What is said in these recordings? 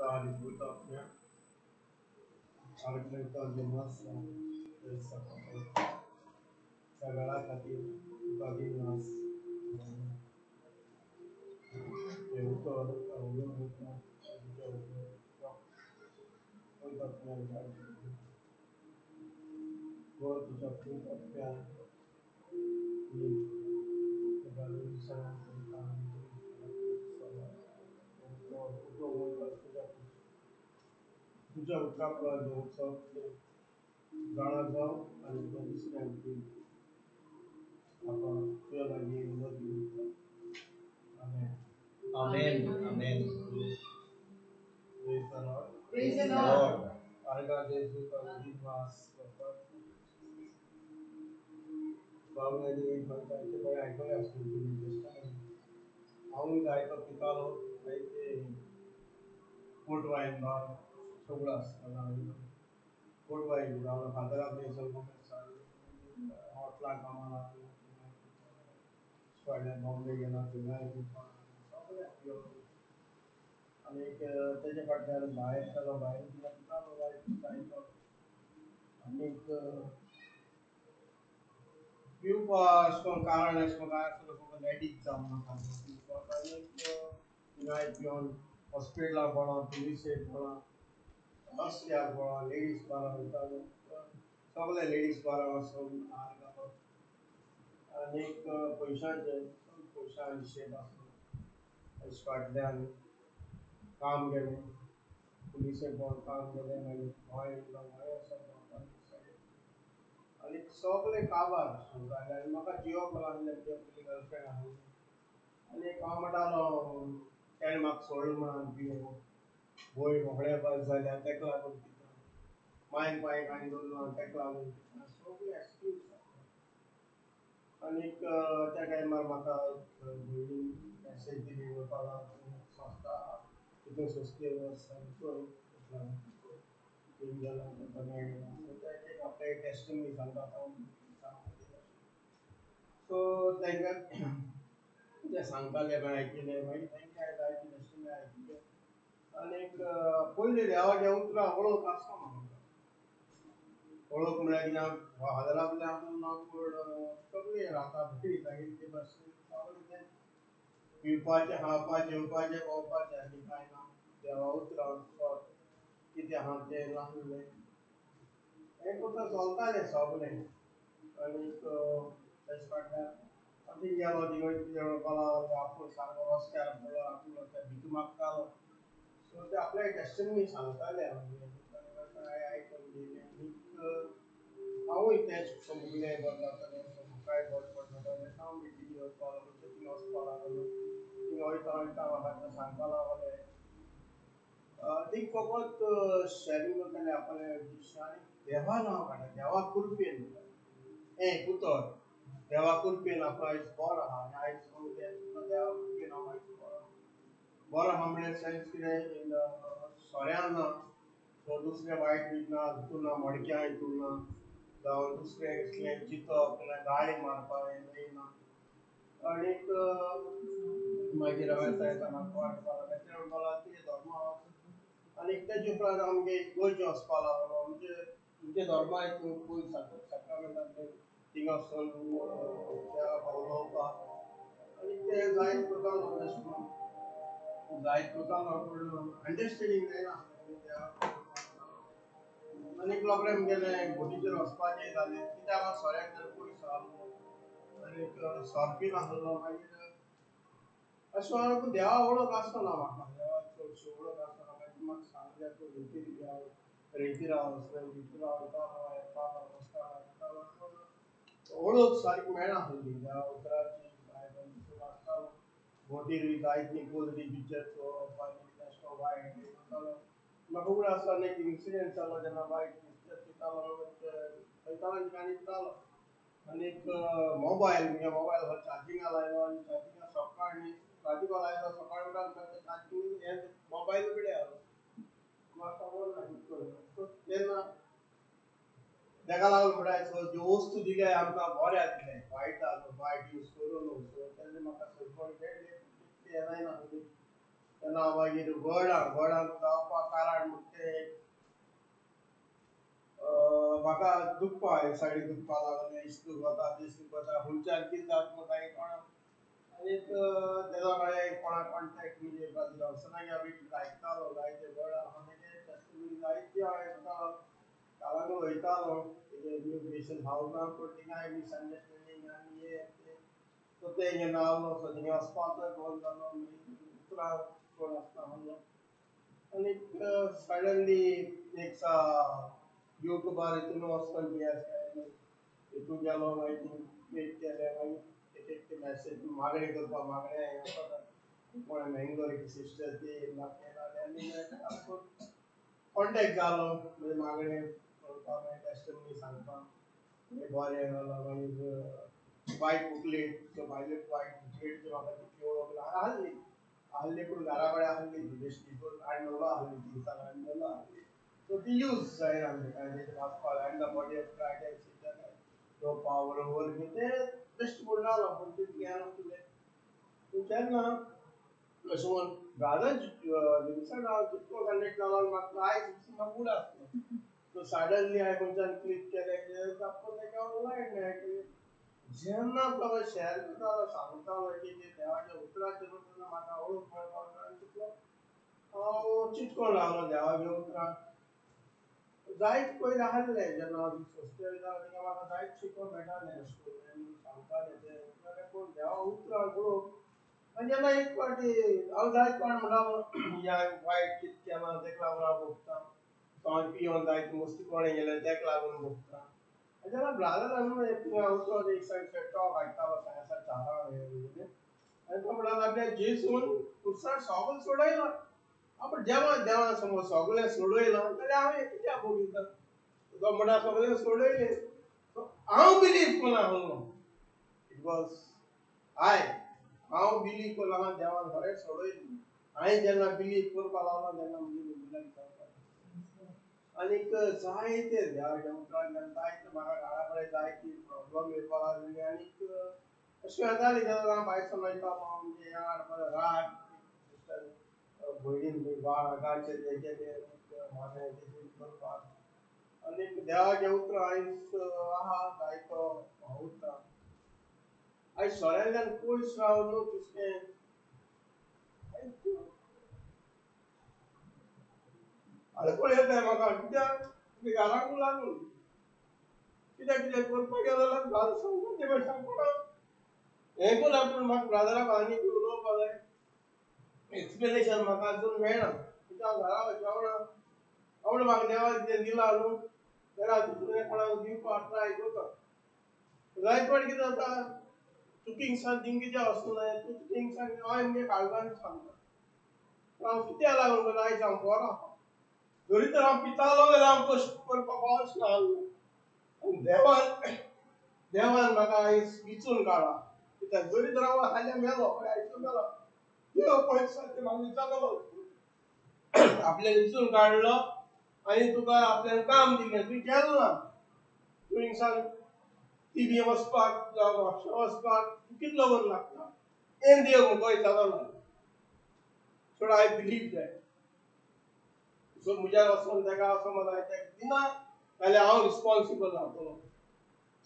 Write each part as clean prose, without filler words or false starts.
God is with us here. Architect Jonas is सगळा खातीर तुका दिनास उतर God तुझ्या कृपया तुझ्या उतरापला देवचा जाणा जाऊ आणि त्या दुसऱ्यांची आपण तुझ्या लागी उन्नती Amen. Amen. Amen. Praise the Lord. Praise the Lord. Lord. Arga Jesu का दिवस बाबूने पंचायत बड़े ऐकले असतील तुम्ही टेस्टमेंट आऊन गायक पितालो అయితే कोटवाइन बार सगळास कोटवाइन जाऊन फादराने सगळं हॉटला कामाला स्वाडल्या बॉम्बे गेला पुन्हा आणि एक त्याच्या फाटल्यान बाहेर चला बाहेर तिला पितालो गायक आणि एक piupa con कारण con कारण con edit जाऊन आणि नाही पिऊन हॉस्पिटल पडा पुलिस पडा हॉस्पिटल पडा लेडीज पडा सगळे लेडीज पडा वचून आणि एक पैशांचे पैशांचे असतो फाटल्यान काम केले पुलिस काम केले मागीर गोंय आणि सगळे काबार जाले आनी म्हाका जिवप लागले ते आपली गर्लफ्रेंड आहा आनी हांव म्हणटालो तेणें म्हाका सोडलो म्हणून पिवून भंय मोकळे बस जाल्या तेका लागून पिता मायन पायक हांवें दवरलो आनी तेका लागून पिता सगळे एक्सक्यूज आनीक त्या टायमार म्हाका भयणीन मॅसेज दिली म्हणपाक लागून संस्था तितून सोंसली वच आनी पळय आपले टेस्टिंग सांगता सो तांकां ते सांगताले हांवें आयकिल्लें मागीर तांकां जायती टेस्टिंग आयकिल्लें आनीक पयलीं देवाच्या उतरां वळख आसता म्हाका वळख म्हळ्यार कितें हादरांतल्यान पूण सगळीं राता भितरी जागीर ते भाशेन सगळें पिवपाचें खावपाचें जेवपाचें भोंवपाचें आनी कांय ना देवा उतरां कितें आहा तें लागलें हें करता चलतालें सगलें आनीक तेजे फाटल्यान आमी गेलो थिंगा कितें म्हणपाक लागलो आपूण सारको रस्त्यार पडलो आपूण ते भीक मागतालो सो ते आपले टेस्टिमनी सांगताले आमगे आयकून घेयलें आनीक हांवूय तेंच मुगलें बरें जातलें म्हाकाय बरें पडटलें हांव मिटींग घेवपाक लागलो थिंगा वचपाक लागलो थिंगा वयता वयता म्हाका ते सांगपाक लागले ती फकत शेअरिंग करताले आपले आनी देवा नांव काडटा देवा कृपेन हें पुतोर देवा कृपेन आपूण आयज बरो आहा आनी आयज देवा कृपेन हांव आयज बरो आहा म्हळ्यार सेन्स कितें सोऱ्यान ना सो दुसरें वायट ना हितून ना मडक्या हितून ना जावं दुसरें कसलें चिंतप ना गाळी मारपाक हें ना आनीक मागीर हांव येता येता म्हाका वाटपाक लागलें ते म्हणपाक लागले तुजे धर्मा आनीक तेजे उपरांत आमगे इगोर्जे वचपाक लागलो म्हणजे धर्मा हितून पयस सॅक्रामेंटांतले थिंगा वचून देवाक उलोवपाक आनीक ते जायत करतालो तशें करून जायत करतालो पूण अंडरस्टेंडींग जायनासलें देवाक आनीक रोखडें म्हगेलें बोटीचेर वचपाचें जालें कित्याक हांव सोऱ्याक जर पयस आहलो आनीक सोरपी नासलो मागीर अशें हांव देवा वळख आसना म्हाका देवा चडशी वळख आसना मागीर म्हाका सांगलें तूं रेतीर या रेतीर वयतालो येतालो बसतालो येतालो वळख सारकी मेळनासली देवा उतराची बायबल वाचतालो बोटीर जायतीं गोजरी पिक्चर चोवप आनी कितें अशें करून वायट करतालो म्हाका उगड आसतना एक इन्सिडेंट जालो जेन्ना वायट पिक्चर चिंत्तालो वयतालो आनी काणी चिंत्तालो आनीक मोबायल म्हगे मोबायल हो चार्जिंगाक लायलो आनी चार्जिंगा सकाळ न्ही चार्जिंगाक लायलो सकाळ उठोन चार्जिंग हें मोबायल पिड्यार म्हाका खबर ना कितें करप तेन्ना तेका लागून म्हणल्यार ज्यो वस्तू दिल्याय आमकां बऱ्या दिल्याय वायट यूज करूं न्हू सो तेन्ना म्हाका खंय हें जायना तेन्ना मागीर गडांक धांवपाक कारण म्हणटा म्हाका दुखपा एक सायडीक दुखपा लागलें इश्ट वता दिश्ट वता खंयच्यान कितें जाता म्हाका कांय कळना आनीक तेजो मागीर कोणाक कॉन्टेक्ट म्हणजे ब्राजील वचना हांव आयकतालो जायते गड आहा तेजे टेस्टिमनी जायती हांव आयकतालो कालांगूट वयतालो तेजे इमिग्रेशन हावजां पूण थिंगाय मिसअंडरस्टँडींग आनी हें तें सो तें जेन्ना आहलो सो थिंगा वचपाचो फोन जालो मागीर उतरां कोण आसता आहलो आनीक सडनली एक युट्यूबार हितून वचून हितून गेलो मागीर क्लिक केलें मागीर एक एक मॅसेज मागणी करपा मागणें कोणें मँगलोर एक सिस्टर ती म्हाका लागले आनी कॉन्टेक्ट जालो म्हणजे मागणें करपा मागीर टेस्टिमनी सांगपा बरें जालो मागीर वायट बुकलेट सो भायले वायट बुकलेट म्हाका तितली वळख ना आहली आहली पूण घरा कडेन आहली बेश्टी करून हाडलेलो आहली तिनसांज हाडलेलो आहली सो ती यूज जायना काय तें वाचपा and the body of Christ no power over me ते बेश्ट म्हणटालो पूण तितली हें नासलें पूण तेन्ना अशें म्हूण रादर दिवसाक हांव कितलो कनेक्ट जालो म्हाका आयज म्हाका उड आसलो सो सडनली हांवें खंयच्यान क्लिक केलें तातूंत एक लायट मेळटली जेन्ना तो शेअर करतालो सांगतालो की ते देवाच्या उतराचेर तेन्ना म्हाका वळख मेळपाक आनी तितलो हांव चिंतकोन रावलो देवाच्या उतरां जायत पयलीं आहलें जेन्ना हांव फस्ट इयर जालो तेन्ना म्हाका जायत शिकोवंक मेळटालें स्टुडंट सांगताले ते पूण देवा उतरां पळोवन आनी जेन्ना एक फावटी हांव जायत फावट म्हणटालो ह्या वायट कितें केलां तेका लागून हांव भोगतां हांव पियोन जायत मस्तीखोर गेले तेका लागून भोगतां जेन्ना ब्रादरान वचून एक सायड टॉक आयकतालो सायन्साच्या शाळा आनी तो म्हणून लागले जेजून खुर्सार सगळें सोडयलां आपण देवा समोर सगळें सोडयलां जाल्यार हांव कित्याक भोगिता तो म्हणटा सगळें सोडयलें हांव बिलीव करून आहलो इट वॉज हांव बिलीव करून हांव देवान खरें सोडयलें हांवें जेन्ना बिलीव करपा लागलो तेन्ना आनीक जायते देवाच्या उतरांतल्यान जायते म्हाका घरा कडेन जायती प्रॉब्लम येवपा लागली आनीक अशें जातालें जेन्ना हांव भायर सरून वयतालो म्हणजे हें हाडपा राग भयणीन वागाचेर हें केलें मागणें तें करपाक आनीक देवाचें उतर आयज आहा जायतो उरता आयज सोऱ्यांतल्यान पयस रावन न्हू तितकें आडकोळ येताय म्हाका कित्याक घराकूच लागून कित्याक कितें करपाक गेलो जाल्यार घरा सांगता ते भायर सांगपा हें कोला पूण म्हाका ब्रादराक आनीक उलोवपा जाय एक्सप्लेनेशन म्हाका अजून मेळना कित्याक हांव घरा जेवणा आवड म्हाका देवान कितें दिलां न्हू जाल्यार हांव तितून कोणाक दिवपाक ट्राय करता जायत फावट कितें जाता चुकींग थिंगीच्या वचना तूं चुकींग सांग हांव म्हणजे काळजान सांगता हांव कित्याक लागून करता आयज हांव बरो आहा जरी तर हांव पितालो जाल्यार हांव कश्ट करपाक पावच नासलो देवान म्हाका आयज विचून काडला कित्याक जरी तर हांव हाल्या मेलो आयचो मेलो देव पयस ते म्हाका विचारलो आपल्यान विचून काडलो आनी तुका आपल्यान काम दिलें तुवें केलें ना तूं हिंगा टीव्ही वचपाक जावं म्हापशा वचपाक कितलो वर लागता हें देव म्हाका विचारलो सो आय बिलीव दॅट सो म्हज्यान वचून तेका समज हांवें तेका दिना जाल्यार हांव रिस्पॉन्सिबल जातलो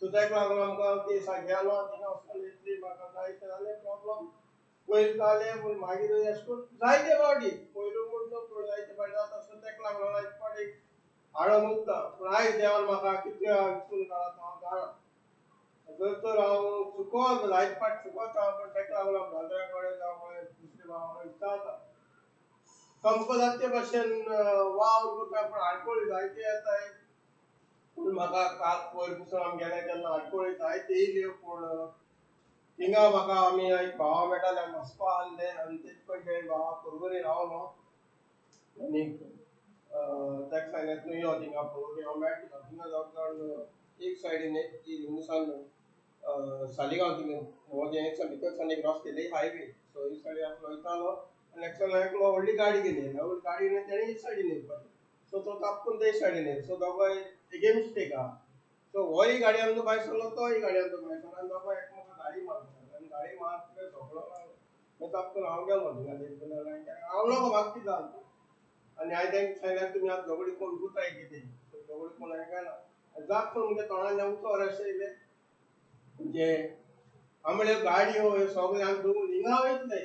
सो तेका लागून आमकां ते गेलो थिंगा वचून इतली म्हाका जायते जाले प्रॉब्लम पयलीं जालें पूण मागीर अशें करून जायते फावटी पयलू म्हूण न्हू पूण जायते फावटी जाता सो तेका लागून हांव एक फावटी हाडून उरता पूण आयज देवान म्हाका कितले विचून काडला तो हांव जाणा जर तर हांव चुकोत जायते फावट चुकोता पूण तेका लागून हांव ब्रादरा कडेन जावं दुसरे भावा कडेन विचारता सामको जाते भाशेन वावर करता पूण आडकोळी जायते येताय पूण म्हाका काल पयर पसून हांव गेले तेन्ना आडकोळी जायते येयल्यो पूण थिंगा म्हाका आमी एक भावा मेळटाले आमी वचपा आहले आनी तेच पयली भावा परवरी रावलो आनीक तेका सांगलें तूं यो थिंगा परवरी हांव मेळटलो थिंगा जवळ एक सायडीन एक हिंगसान सालिगांव थिंगा हो जें भितर एक रस्तो तें हायवे सो ही सायडीन आमी वयतालो आनी एकलो व्हडली गाडी गेली व्हडली गाडी तेणें एक सायडीन येवपाचें सो तो तापकून ते सायडीन येयलो सो दोगांय एगेन्स्ट एक आहा सो होय गाडयान भायर सरलो तोय गाडयान भायर सरलो आनी दोगांय एकमेकाक गाडी मारता आनी गाडी मारता झगडो लागलो मागीर ताका हांव गेलो थिंगा हांव लोक म्हाका कितें जालें आनी हांवें तांकां सांगलें तुमी आतां झगडी कोण गुताय कितें झगडी कोण हांवें काय ना जाप करून मुगे तोंडान उतर अशें येयलें म्हणजे आमळे गाडयो ह्यो सगळे आमी दोन हिंगा वयतले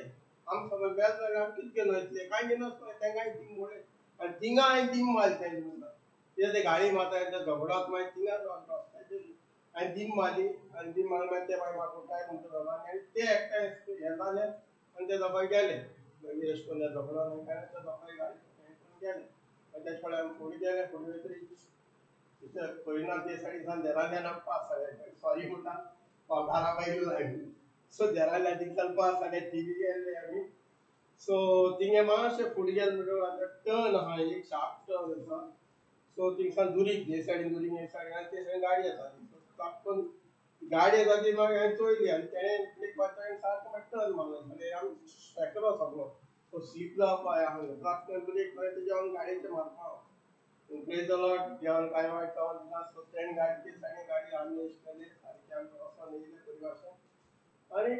आमी समज बेल जाल्यार आमी कितें घेवन वयतले कांय घेनासतले तांकां थिंग मोडले आनी थिंगा हांवें दिम मारली तेंचे म्हणटा कित्याक ते गाडी मारता त्या झगडोक मागीर थिंगा रस्त्याचेर हांवें दिम मारली आनी दिम मारून मागीर ते मागीर म्हाका काय म्हणटा जालो आनी ते एकठांय हें जालें आनी ते दोगांय गेले मागीर अशें करून झगडो आनी काय ते दोगांय गाडी हें करून गेले आनी तेचे फुडें आमी फुडें गेले फुडें वयतरी पळयना ते सायडीसान देराल्यान आमकां पास जालें सॉरी म्हणटा घरा मागीर लागली सो देराल्या थिंगसान पास जाले थिंग गेले आमी सो थिंगे मातशें फुडें गेले म्हणटकच टर्न आहा एक शार्प टर्न आसा सो थिंगसान दुरीक हे सायडीन दुरीक हे सायडीन आनी ते सायडीन गाडी येताली तापकन गाडी येता ती मागीर हांवें चोयली आनी तेणें एक वाटेन सारको मागीर टर्न मारलो जाल्यार आमी शेकलो सगळो सो स्लीप जावपा आसलो तापकन ब्रेक मागीर तेजे हांव गाडयेचेर मारपा हांव प्रेज द लॉर्ड देवान कांय वायट जावं दिना सो तेणें गाडी ते सायडीन गाडी आमी अशें केलें सारकें आमी वचोन येयले बरे भाशेन आनी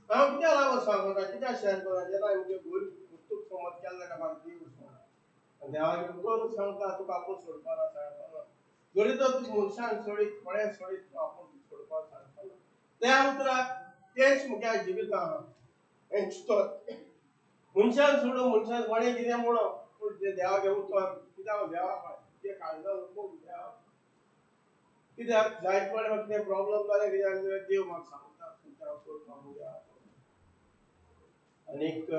हांव कित्याक लागोन सांगता कित्याक शेअर करता जेन्ना म्हजे घोर गुस्तूक समज केलें जाल्यार म्हाका देव सांगता देवाक उलोवन सांगता तुका आपूण सोडपा ना सांगता ना जरी तर तूं मनशान सोडीत कोणें सोडीत आपूण सोडपा सांगता ना त्या उतराक तेंच मुख्या जिवितां आहा हेंच तो मनशान सोडून मनशान कोणें कितें म्हणो पूण तें देवागे उतर कित्याक देवाक कितें काळजां नको देवाक कित्याक जायतपणे म्हाका कितें प्रॉब्लम जालें कित्याक जाल्यार देव म्हाका सांगता तुमच्या सोडपा मुगे आनीक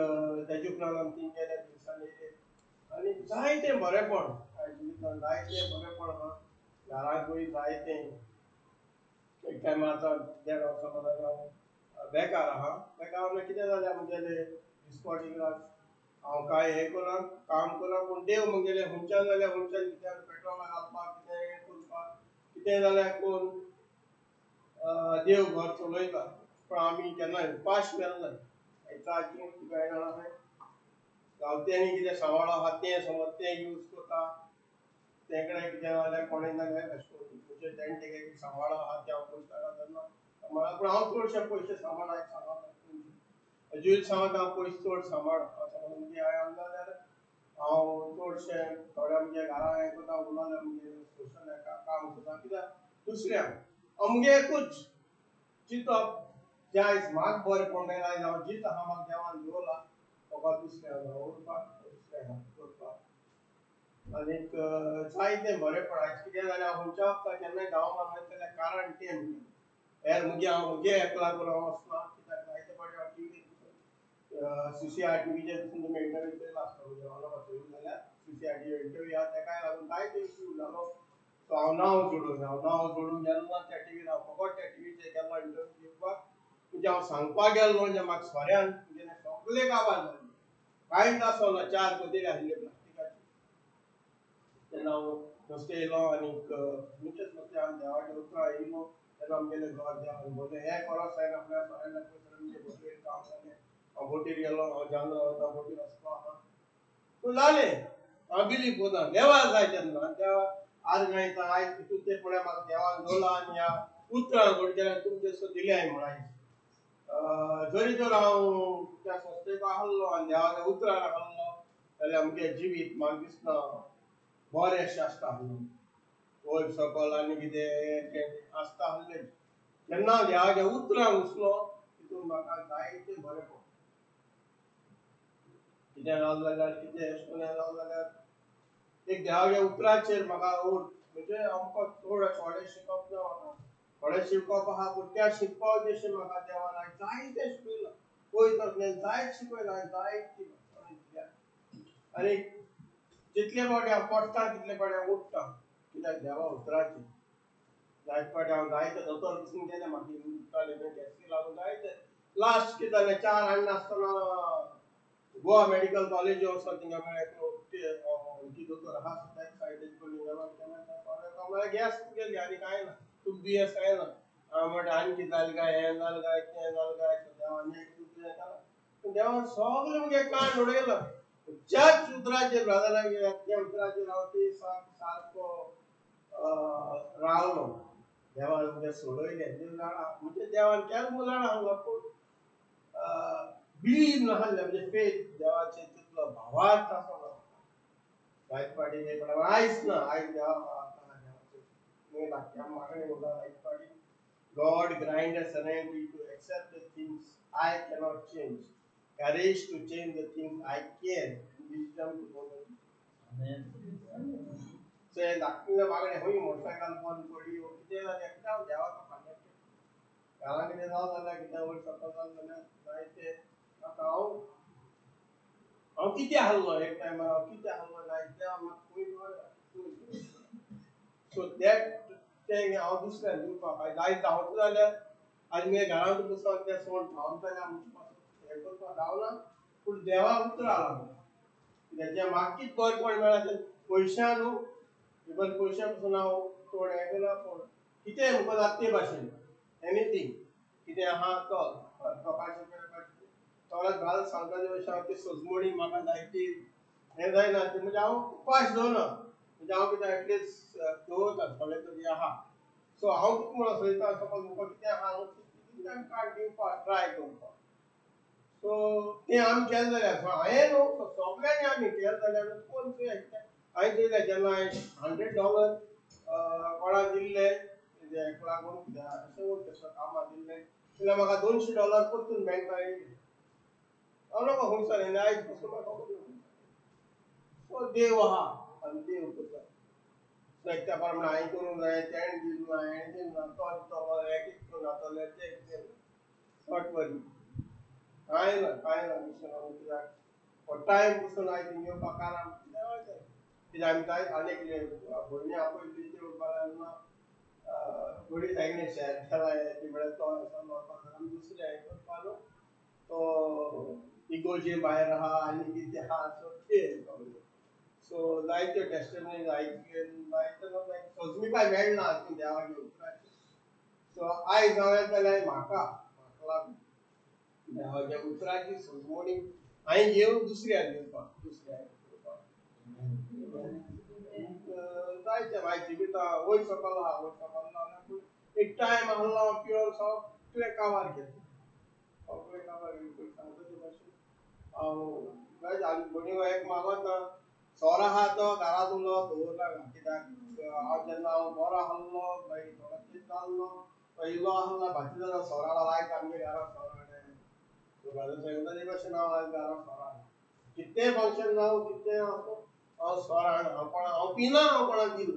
तेजे उपरांत आमी तीन गेले दिवसांनी येयले आनी जायतें बरेंपण जिवितांत जायतें बरेंपण आहा घरांतूय जायतें एक टायम आतां देड वर्सां जाल्यार हांव बेकार आहा बेकार मागीर कितें जालें आमगेलें दिसपट्टीक हांव कांय हें करा काम करा पूण देव म्हगेलें खंयच्यान जाल्यार खंयच्यान कितें पेट्रोलाक घालपाक कितें हें करपाक कितें जाल्यार कोण देव घर चलयता पूण आमी केन्ना उपाश मेलनाय हेचाची तुका जाणा खंय गांवत्यांनी कितें सांबाळो आहा तें समज तें यूज करता तेंकडे कितें जाल्यार कोणें जाल्यार अशें करून तुजें तेणें कितें सांबाळो आहा तें हांव पयशे धरना सांबाळा पूण हांव चडशे पयशे सांबाळाय सांबाळटा अजून सांगत हांव पयशे चड सांबाळ म्हणजे हांवें जाल्यार हांव चडशे थोडे आमच्या घरा हें करता उलोवलें म्हणजे सोशल हेका काम करता कित्याक दुसऱ्यांक अमगे एकूच चिंतप जें आयज म्हाका बरेंपण मेळ्ळां आयज हांव जीत आहा म्हाका देवान दवरला म्हाका दुसऱ्यांक उरपाक दुसऱ्यांक करपाक आनीक जायतें बरेंपण आयज कितें जालें हांव खंयच्या वखदार केन्नाय गांवांत वयता जाल्यार कारण तें म्हणटा हेर म्हगे हेका लागून हांव वचना कित्याक जायते फावटी हांव टीव्ही CCRTVचेर तुमी इंटरव्यू पळयला आसतलो म्हणजे हांव पळयली जाल्यार CCRTV इंटरव्यू आहा तेकाय लागून जायते इश्यू जालो सो हांव नांव जोडून जेन्ना त्या टीव्हीर हांव फकत त्या टीव्हीचेर गेल्लो इंटरव्यू दिवपाक म्हणजे हांव सांगपाक गेल्लो म्हणजे म्हाका सोऱ्यान तुगेले सगळे काबार जाले कांयच आसना 4 कदेले आसले प्लास्टिकाचे तेन्ना हांव नुस्तें येयलो आनीक नुस्तेंच नुस्तें हांवें देवाच्या उतरां येयलो तेन्ना आमगेलें घर देवान भरलें हें करोस जायना आपल्या सोऱ्यान म्हणजे भटयेर काम जालें हांव भटयेर गेलो हांव जेवणां रावता भटयेर वचपा आहा पूण जालें हांव बिलीव करना देवा जाय तेन्ना देवा आज मेळटा आयज भितूर ते फुडें म्हाका देवान दवरला आनी ह्या उतरां घडये तुमचे दिल्याय म्हण आयज जरी तर हांव त्या संस्थेक आहलो आनी देवाच्या उतरार आहलो जाल्यार आमगे जिवीत म्हाका दिसना बरेंशें आसता आहलें वयर सकयल आनी कितें आसता आहलें जेन्ना हांव देवाच्या उतरांक घुसलो तितून म्हाका जायतें बरेंपण कितें जालें जाल्यार कितें अशें करून जालें जाल्यार एक देवाच्या उतराचेर म्हाका म्हणजे आमकां थोडें शिकप ना म्हाका थोडें शिकप आहा पूण त्या शिकपा उद्देशीन म्हाका देवान आयज जायतें शिकयलां पयस जायत शिकयलां जायत आनी जितले फावटी हांव पडटा तितले फावटी हांव उठ्ठा कित्याक देवा उतराचेर जायते फावटी हांव जायते दोतोर पसून गेले म्हाका उठ्ठाले गॅसीक लागून जायते लास्ट कितें जालें 4 हाडनासतना गोवा मेडिकल कॉलेज वचोन थिंगा मेळ्ळें दोतोर आहा तेच सायडीक गेलो तेन्ना गॅस तुगेली आनी कांय ना तुका दुयेंस कांय ना हांव म्हणटा आनी कितें जालें काय हें जालें काय तें जालें काय देवान देवान सगळें मुगे कांड उडयलां ज्याच उतराचेर ब्रदराक त्या उतराचेर हांव ती सारको रावलो देवान मुगे सोडयलें देव जाणा म्हणजे देवान केलें म्हूण जाणा हांव पूण बिलीव नाहल्ले म्हणजे फेथ देवाचे तितलो भावार्थ आसा राईट पार्टी ने पण आयज ना आयज देवा मैं धाकट्या मागणे उरला right party God grant us serenity to accept the things I cannot change, courage to change the things I can, wisdom to know the truth. Amen. So धाकट्या मागणे होई मोटरसायकल बंद पडी कितें जालें एकटा देवाक फाल्यां घरां कितें जावं जाल्यार कितें वयर सकयल जावं जाल्यार जायते आतां हांव कितें आहलो एक टायमार हांव कितें आहलो जायत देवा म्हाका सो दॅट तें हांव दुसऱ्याक दिवपाक आयज जावचो जाल्यार आयज मगे घरांत बसोन तें सोण खावन जाल्यार आमचें हें करपाक जावना पूण देवा उतरां लागून कित्याक जें म्हाका कितें बरेंपण मेळ्ळां तें पयशां न्हू इवन पयशा पसून हांव चड हें केला पूण कितेंय म्हाका जाता ते भाशेन एनीथींग कितें आहा तो तोराक घाल सांगता ते भाशेन हांव ती सजमणी म्हाका जाय ती हें जायना ती म्हणजे हांव उपास दवरना म्हणजे हांव कितें एटलीस्ट दवरता थोडें तरी आहा सो हांव कितें म्हणून सोदता सपोज म्हाका कितें आहा कितें कार्ड दिवपाक ट्राय करपाक सो तें आमी केलें जाल्यार हांवें न्हू सगळ्यांनी आमी केलें जाल्यार कोण हांवें चोयलें जेन्ना हांवें $100 कोणाक दिल्ले हेका लागून अशें कामां दिल्लें जाल्यार म्हाका $200 परतून बँकान येयले हांव नाका खंयसर येयलें आयज पसून म्हाका खबर ना सो देव आहा आनी देव करता सो त्या प्रमाणे हांवें करूंक जाय तेणें दिवं ना हेणें दिवं ना तो दितलो हें कितें करून जातलें तें कितें डोंट वरी कांय ना कित्याक टायम पसून आयज थिंगा येवपाक कारण देवाचें कित्याक आमी जाय आनीक भयणी आपयली त्यो बारांना बडी जायना शेयर केला ती म्हळ्यार तो आमी दुसरें हें करपा न्हू तो इगोजे भायर आहा आनी कितें आहा सो तें सो जायत्यो टेस्टमनीज आयकून जायते सजमीकाय मेळना ती देवागे उतराची सो आयज हांवें जाल्यार म्हाका लागून देवागे उतराची सजमणी हांवें घेवन दुसऱ्याक दिवपाक जायते म्हायती दिता वयर सकयल आहा वयर सकयल जाल्यार पूण एक टायम आहलो पिवन सगळें काबार केलें सगळें काबार केलें पळय सांगता ते भाशेन हांव आनी भयणी एक मागोत ना सोरो आहा तो घरांत उरलो दवरनाका कित्याक हांव जेन्ना हांव बरो आहलो मागीर थोडो तेंप जाल्लो तो इल्लो आहलो भाची जाल्यार सोरालो आयज आमगे घरांत सोरो हाडे सांगता ते भाशेन हांव आयज घरांत सोरो हाडलो कितेंय फंक्शन जावं कितेंय आसूं हांव सोरो हाडना हांव पिना हांव कोणाक दिना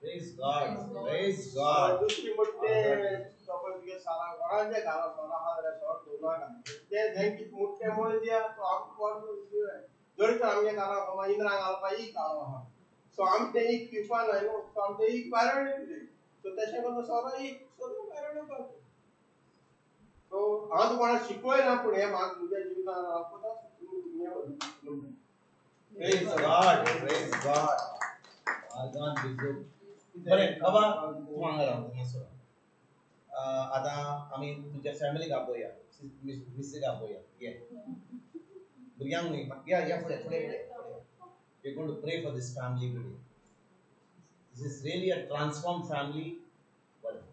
Praise God. Praise God. दुसरी म्हणटे सपोज तुगे सारा घरांत घाला सोरो आहा जाल्यार सोरो दवरनाका तें कितें मुट्टे म्हूण दिया तो आमकां कोण जर तर आमगे घरांत इंद्रां घालपाक एक काळो आहा सो आमी तें एक पिवपा न्हय न्हू सो आमी तें एक भायर उडयतले सो तशें करून सोरो एक सोरो भायर उडोवपाक सो हांव कोणाक शिकयना पूण हें म्हाका म्हज्या जिवितांत Praise God. Praise God. God be good. बरें बाबा तूं हांगा राव मातसो आतां आमी तुज्या फॅमिलीक आपयया मिसेक आपयया ये भुरग्यांक न्हय या फुडें we're going to pray for this family today. This is really a transformed family. बरें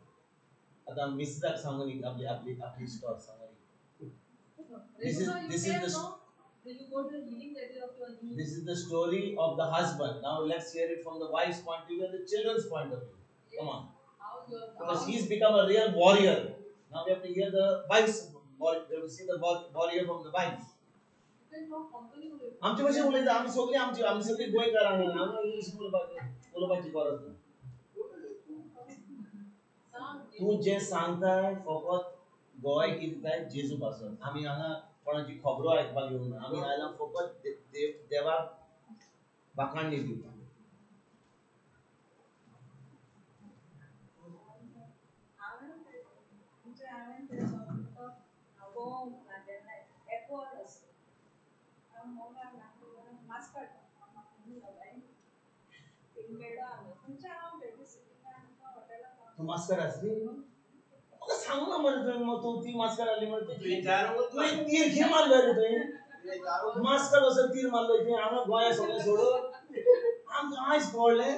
आतां मिसेसाक सांगून आपली आपली आपली स्टोरी सांगून this is the you go to the healing letter of your knee. This is the story of the husband. Now let's hear it from the wife's point of view and the children's point of view. Yes. Come on. Because he's become a real warrior. Now we have to hear the wife's warrior. We have to see the warrior from the wife. आमचे कशें उलयता आमी सगळी गोंयकार आमी English उलोवपाची गरज ना तूं जें सांगताय फकत गोंय कितें जाय जेजू पासून आमी हांगा कोणाची खबरो आयकपाक येवंक ना आमी आयला फकत देवाक वाखाणणी दिवपाक तूं मास्कर आसली म्हाका सांग ना मरे तुवें तूं ती मास्कर आसली मरे तुवें तीर खंय मारलो रे तुवें मास्कर वचून तीर मारलो तुवें हांगा गोंया सगळें सोडून आमकां आयज कळ्ळें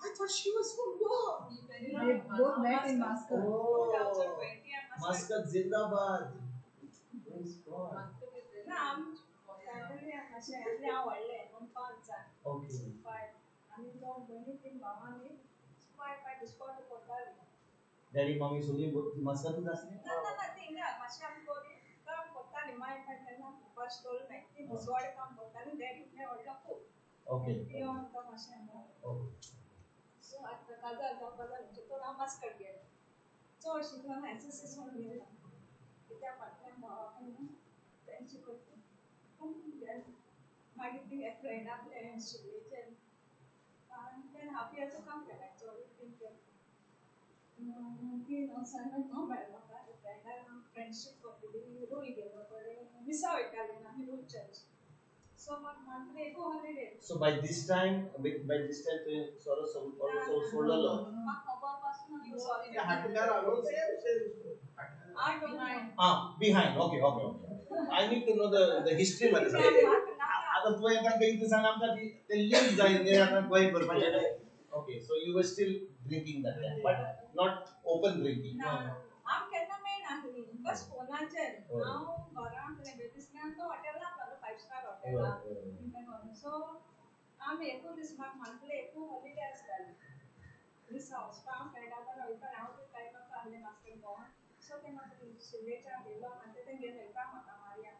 I thought she was from Goa. They both met in Muscat. Oh, Muscat Zindabad. Praise God. ना फॅमिली अशें आपल्या आवडले पण 5 जाण Okay. 5 आनी 2 भयणी 3 भावांनी 5 डिस्काउंट करताली Daddy, mommy, सगळी मस्कतूच आसली? ना थिंगा मातशें आमी बरी काम करताली माय तेन्ना फर्स्ट स्टोल नाय ती दिसवाडे काम करताली डॅडी म्हळ्यार व्हडलो खूब Okay. पियोन तो मातशें Okay. सो आतां काजार जावपा जाय म्हणजे तो हांव मास्कट गेलें चड शिकलो ना एसएससी सोडून गेलें कित्याक फाटल्यान भावाक न्हू तेंची करता मागीर ती एक फ्रेंड आपले शिकलेचे तें हाफ इयरचो काम केलें चड बीन केलें ती असायनमेंट नो मेळ्ळो म्हाका फ्रेंडान फ्रेंडशीप करतली रोय गेलो कडेन मिसा वयतालीं आमी रूम चेंज सो म्हाका मात्र एक holiday So by this time तुवें सोरो सोडलेलो? म्हाका खबर पासून हांव सॉरी हाटल्यार आलो same I don't know. Behind. Okay. I need to know the history मध्ये. आता तू एका काही दिसान आमकां ते लिंक जाय न्ही आतां गोंय करपाचें न्ही. Okay, so you were still drinking that time, but not open drinking. आम केन्ना मेळनासलीं बस फोनाचेर हांव घरा आपल्या बेबिसल्यान तो हॉटेलाक लागलो 5 स्टार हॉटेलाक सो आमी एकूच दीस म्हाका मंथली एकूच हॉलिडे आसताली दिसा वचपा फ्रेंडा बरोबर वयतालें हांव बी टायमार आहलें मास्टर भोंवन सो ते म्हाका शिल्लेच्यान येयलो आनी ते घेवन वयता म्हाका मारया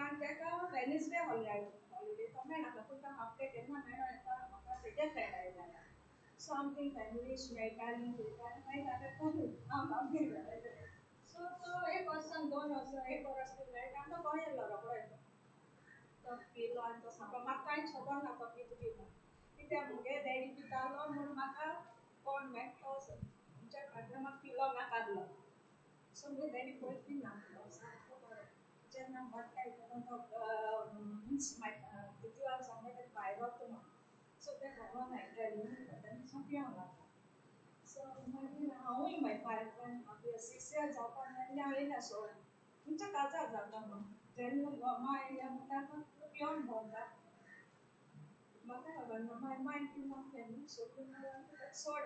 आनी तेका वेनिसडे हॉलिडे तो मेळनासलो पूण तो हाफ डे केन्ना मेळ्ळो येता म्हाका तेगे फ्रेंड आयल्यार सो आमी थंय फॅमिलीश मेळटालीं मागीर जालें हांव आमी सो तो 1 वर्सान 2 वर्सां 1 वर्स बी मेळटा आनी तो गोंय येयलो रोखडो येयलो तो पिलो आनी तो सांगलो म्हाका कांयच खबर ना तो पिता बी म्हूण कित्याक मुगे डॅडी पितालो म्हूण म्हाका कोण मेळटा आमच्या फाटल्यान म्हाका पिलो नाकादलो सो मुगे डॅडी पळयत बी नासलो सारको बरो जेन्ना मोडटा तेन्ना तो मिन्स तितून सांगलें तेका भायर वता म्हूण सो ते घरान आयकताली तेन्ना सो पिवंक लागलो सो मागीर हांवूय मागीर भायर आपल्या 6 इयर्स जावपा नासलीं हांव येयलें सोडून तुमच्या काजार जाता म्हूण जेन्ना मामा येयल्या म्हणटा पियोन भोंवता म्हाका खबर ना माय पिवनासलें न्ही सोडून सोड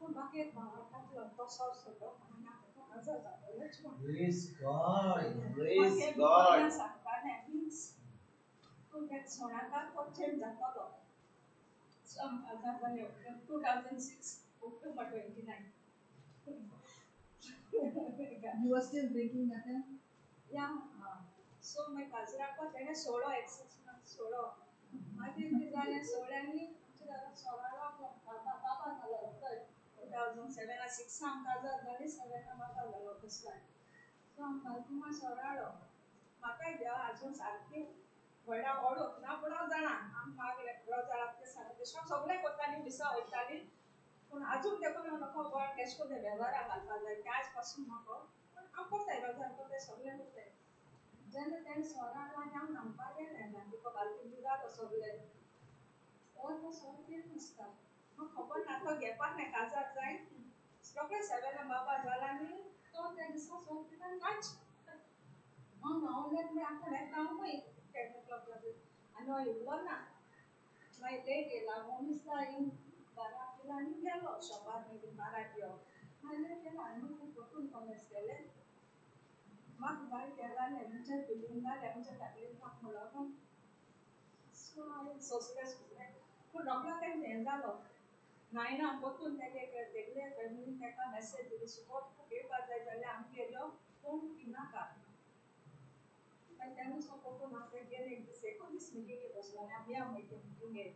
पूण म्हाका एक भाव टाकलो तो सोडलो आनी म्हाका काजार जातालेंच म्हूण Praise God. सांगतालें मिन्स तूं तेका सोणाकार तो चेंज जातालो सो आमकां काजार जालें 2006 October 29 You were still drinking that time? या सो मागीर काजराको तेणें सोडो एक 6 months सोडो मागीर कितें जालें सोड्यांनी आमच्या घरांत सोरालो बाबा जालो रोखडोच 2007 6 आमकां काजार जाली 7 बाबा जालो कसलो सो मालकुमा सोरालो म्हाकाय देवा आजून सारकी व्हडा ओडूक ना पूण हांव जाणा आमी मागले रोजाराक ते सांगता तशें हांव सगळें करतालीं मिसा वयतालीं पूण आजून देखून हांव नकळो गोड केश कोन्न वेव्हाराक घालपाक जाय ते आज पासून नको पूण हांव कोत्ताय रोजार कोत्ताय सगळें कोत्ताय जेन्ना तेणें सोरालो आनी हांव न्हांवपाक गेलें तुका बाल्टी बुडालो सगळें तो सोर पियेन आसता म्हाका खबर ना तो घेवपाक नाय काजार जाय रोखडें 7 बाबा जाला आनी तो त्या दिसा सोर पिता नाच हांव न्हांवलें मागीर आपूण येता हांवूय 10 o'clock लागीं आनी हो येयलो ना मागीर लेट येयला मम्मी दिसता येवन घरा पिलो आनी गेलो शॉपार मागीर 12 घेवंक मागीर लेट येयलो आनी मागीर फटून कॉलेज गेलें म्हाका भायर गेलालें आमच्या बिल्डींग जालें आमच्या फॅमिलीन म्हाका म्हणलो सो हांवें सोंसलें पूण रोखडो तेंका हें जालो नायना परतून तेगे तेगले फॅमिलीन तेका मॅसेज दिली सुकोत खूब येवपा जाय जाल्यार आमगे येयलो पूण पिनाका मागीर तेन्ना सो परतून हांव तेका गेलें एक दीस एकूच दीस मिटिंगेक बसलो आनी आमी या मागीर मिटिंगेक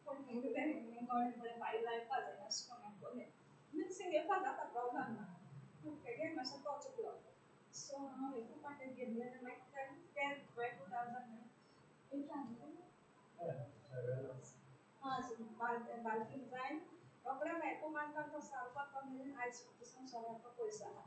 पूण हेंगलें गोंय बायलां येवपा जाय अशें कोन्न हांवें कोलें मिन्स हिंग येवपा जाता प्रॉब्लम ना पूण तेगे मातसो तो चुकलो सो हांव एकू पाटें गेलें मागीर 10 12 2009 बाल्टीन जायन रोखडें मागीर एकू मानता तो सारको तो मेरेन आयज पसून सोराको पयसो आहा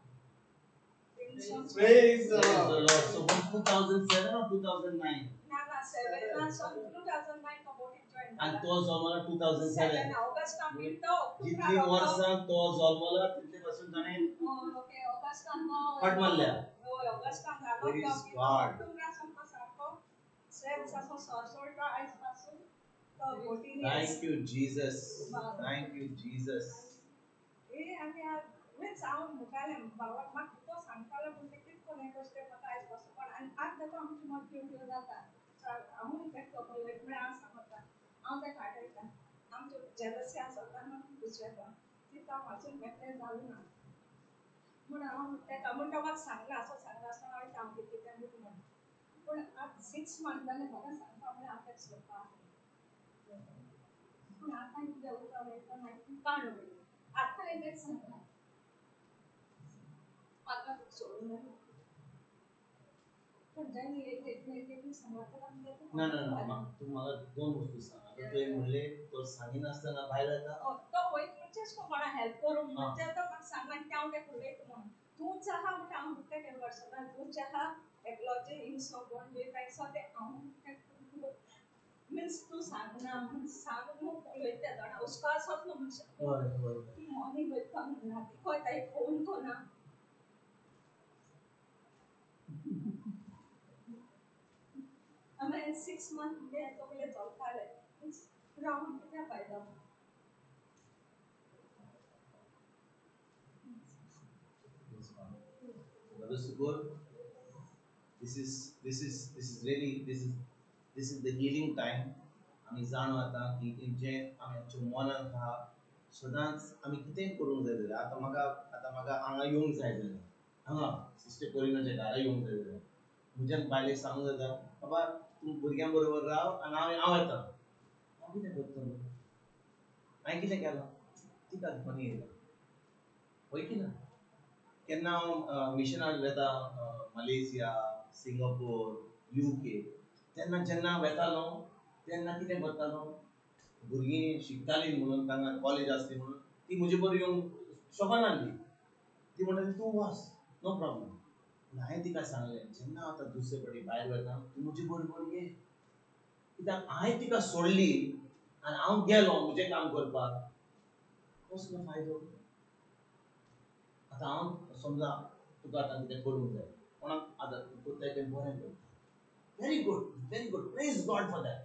Praise the Praise the Lord. Lord. So was 2007 or 2009? ना 7 so 2009 तो बोटीन जॉइन And जाला तो जल्मला 2007. ऑगस्टान तो जितली वर्सां तो जल्मला तितले पासून ताणें ओके ऑगस्टान तो फट मारल्या. ऑगस्टान जालो Praise तो God. तो सारको सेल्स असो सोरसोळटा आयज पासून तो बोटीन Thank you, Jesus. Thank you, Jesus. ए आमी मीन्स हांव मुखालें भावाक म्हाका तो सांगतालो पूण ते कितें कोणी गोष्ट म्हाका आयज पासून पण आनी आतां देखून आमची मत घेवन जाता हांव इफेक्ट करपाक म्हळ्यार हांव सांगता हांव तेका आडयता आमचे जेलसी आसता न्हू दुसऱ्याक ती काम अजून बेटर जालें ना म्हूण हांव तेका म्हूण तो म्हाका सांगला असो सांगला आसतना हांवें काम कितें तें म्हूण पूण आतां 6 मंथ जालें म्हाका सांगपा म्हळ्यार हांव तेका सोडपा पूण आतां कितें उरता वयता मागीर काण उरली आतां हांवें तेका सांगला म्हाका सोडून पण जायनी एक सांगता ना तू म्हाका दोन वस्तू सांग आता तुवें म्हणले तो सांगिनासतना भायर येता तो वयत म्हणचेच कोणा हेल्प करूंक म्हणजे तो म्हाका सांगला की हांव तेका उलयता म्हणून तूंच आहा म्हणटा हांव तेका वर्सना तूंच आहा एकलोचे इंसो कोण बी पेसा ते हांव मीन्स तू सांगना सांग न्हू उलयता जाणा उसको आसत न्हू म्हणचे ती मॉर्निंग वयता म्हणना ती खंय ताई फोन कोना आम्ही 6 मंथ में तो पहले चलता है राउंड कितना फायदा Brother Subur, this is really this is the healing time. आमी जाणो आता की जे आमी आमच्या मनान आहा सदांच आमी कितें करूंक जाय जाल्यार आता म्हाका हांगा येवंक जाय जाल्यार हांगा सिस्टर कोरिनाच्या घरा येवंक जाय जाल्यार म्हज्यान बायलेक सांगूंक जाता बाबा तूं भुरग्यां बरोबर राव आनी हांव येता हांव कितें करतलो हांवें कितें केलां तिका घेवन येयला वय की ना केन्ना हांव मिशनाक वेता मलेशिया सिंगापूर UK तेन्ना जेन्ना वेतालो तेन्ना कितें करतालो भुरगीं शिकतालीं म्हणून तांकां कॉलेज आसली म्हणून ती म्हजे बरोबर येवंक शोभनासली ती म्हणटाली तूं वच नो प्रॉब्लेम हांवें तिका सांगलें जेन्ना हांव आतां दुसरे फावटी भायर वेता तूं म्हजे बरोबर ये कित्याक हांवें तिका सोडली आनी हांव गेलो म्हजें काम करपाक कसलो फायदो आतां हांव समजा तुका आतां कितें करूंक जाय कोणाक आतां तूं तें बरें करता very good praise God for that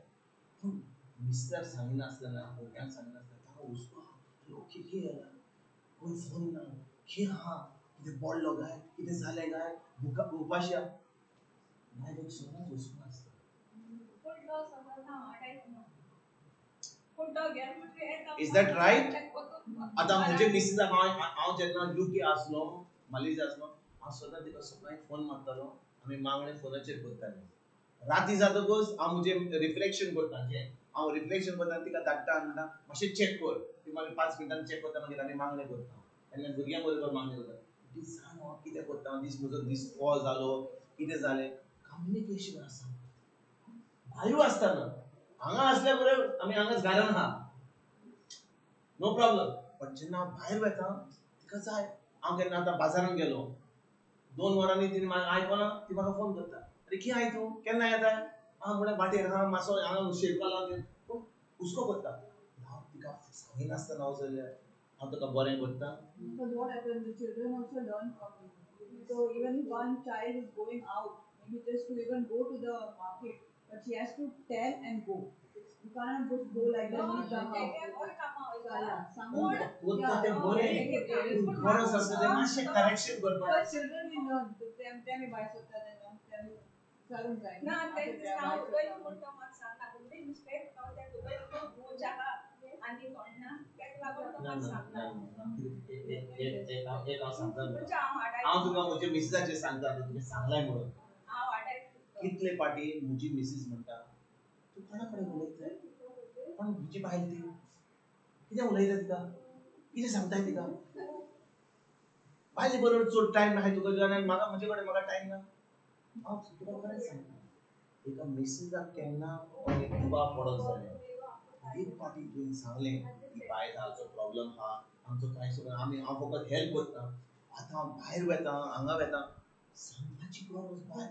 पूण मिस्टर सांगिनासतना भुरग्यांक सांगिनासतना ताका हुस्को आलो कितें जाला कोण फोन ना खंय आहा कितें पडलो काय कितें जालें काय उपाशी बायलेक सदांच हुस्को आसता Is that right? आता म्हजे मिसेसाक हांव जेन्ना UK आसलो मलेशिया आसलो हांव सदां तिका सकाळीं फोन मारतालो आमी मागणे फोनाचेर करताले राती जातकच हांव म्हजें रिफ्लेक्शन करता हांव रिफ्लेक्शन करता आनी तिका धाडटा आनी म्हणटा मातशें चॅक कर ती मागीर 5 मिनटांनी चॅक करता मागीर आमी मागणे करता तेन्ना भुरग्यां बरोबर मागणे करता दीस जालो कितें करता म्हजो दीस हो जालो कितें जालें कम्युनिकेशन आसा भायरूय आसतना हांगा आसल्या बरोबर आमी हांगाच घरान आहा नो प्रॉब्लेम पण जेन्ना हांव भायर वेता तिका जाय हांव केन्ना आतां बाजारान गेलो 2 वरांनी ती आयकना ती म्हाका फोन करता अरे खंय आहाय तूं केन्ना येता हांव म्हणल्यार भाटेर आहा मातसो हांगा शेरपा लागला पूण हुस्को करता हांव तिका सांगिनासतना हांव जाल्यार हांव तुका बरें करता Because what happens, the children also learn from you. So even if one child is going out, maybe just to even go to the market, but she has to tell and go. You cannot just go like that and leave the house. So yeah, someone. उरता तें बरें पूण गरज आसता तें मातशें correction करपाक But children will learn. They may buy something and tell you. Salon जाए. ना ते नाव उदय म्हणटा म्हाका सांगना उदय मिस्टेक हांव ते उदय तूं जाहा आनी कोणना तेका लागून तो म्हाका सांगना एक हांव सांगता हांव तुका म्हज्या मिसेसाचेर सांगता तुवें सांगलाय म्हणून हांव आडायता कितले पाटी म्हजी मिसीस म्हणटा तूं कोणा कडेन उलयता पण म्हजी बायल ती कितें उलयता तिका कितें सांगताय तिका बायले बरोबर चड टायम आहाय तुका आनी म्हाका म्हजे कडेन म्हाका टायम ना हांव तुका खरेंच सांगता एका मिसेसाक केन्ना दुबाव पडत जाल्यार एक पाटी तुवें सांगलें की बायल हा जो प्रॉब्लेम हा आमचो कांय सुद्दां हांव फकत हेल्प करता आतां हांव भायर वेता हांगा वेता सांगपाची गरज बायल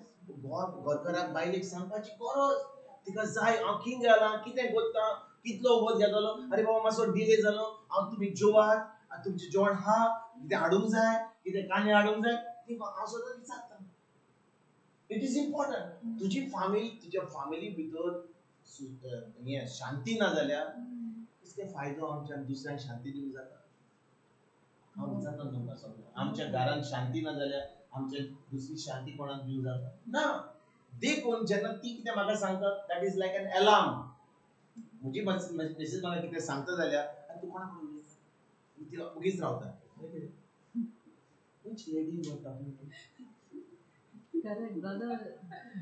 घरकाराक बायलेक सांगपाची गरज तिका जाय हांव खंय गेलां कितें करता कितलो वगत घेतलो अरे बाबा मातसो डिले जालो हांव तुमी जेवात तुमचें जेवण हा कितें हाडूंक जाय कितें कांदे हाडूंक जाय ती हांव सदां विचारता इट इज इम्पॉर्टंट तुज्या फॅमिली भितर हे शांती ना जाल्यार कितें फायदो आमच्या दुसऱ्यांक शांती दिवंक जाता हांव विचारता तुमकां समजा आमच्या घरान शांती ना जाल्यार आमचे दुसरी शांती कोणाक दिवं जाता ना देखून जेन्ना ती कितें म्हाका सांगता that is like an alarm म्हजी मेसेज म्हाका कितें सांगता जाल्यार आनी तूं कोणा कडेन उलयता ती उगीच रावता which lady you are talking to Correct, brother.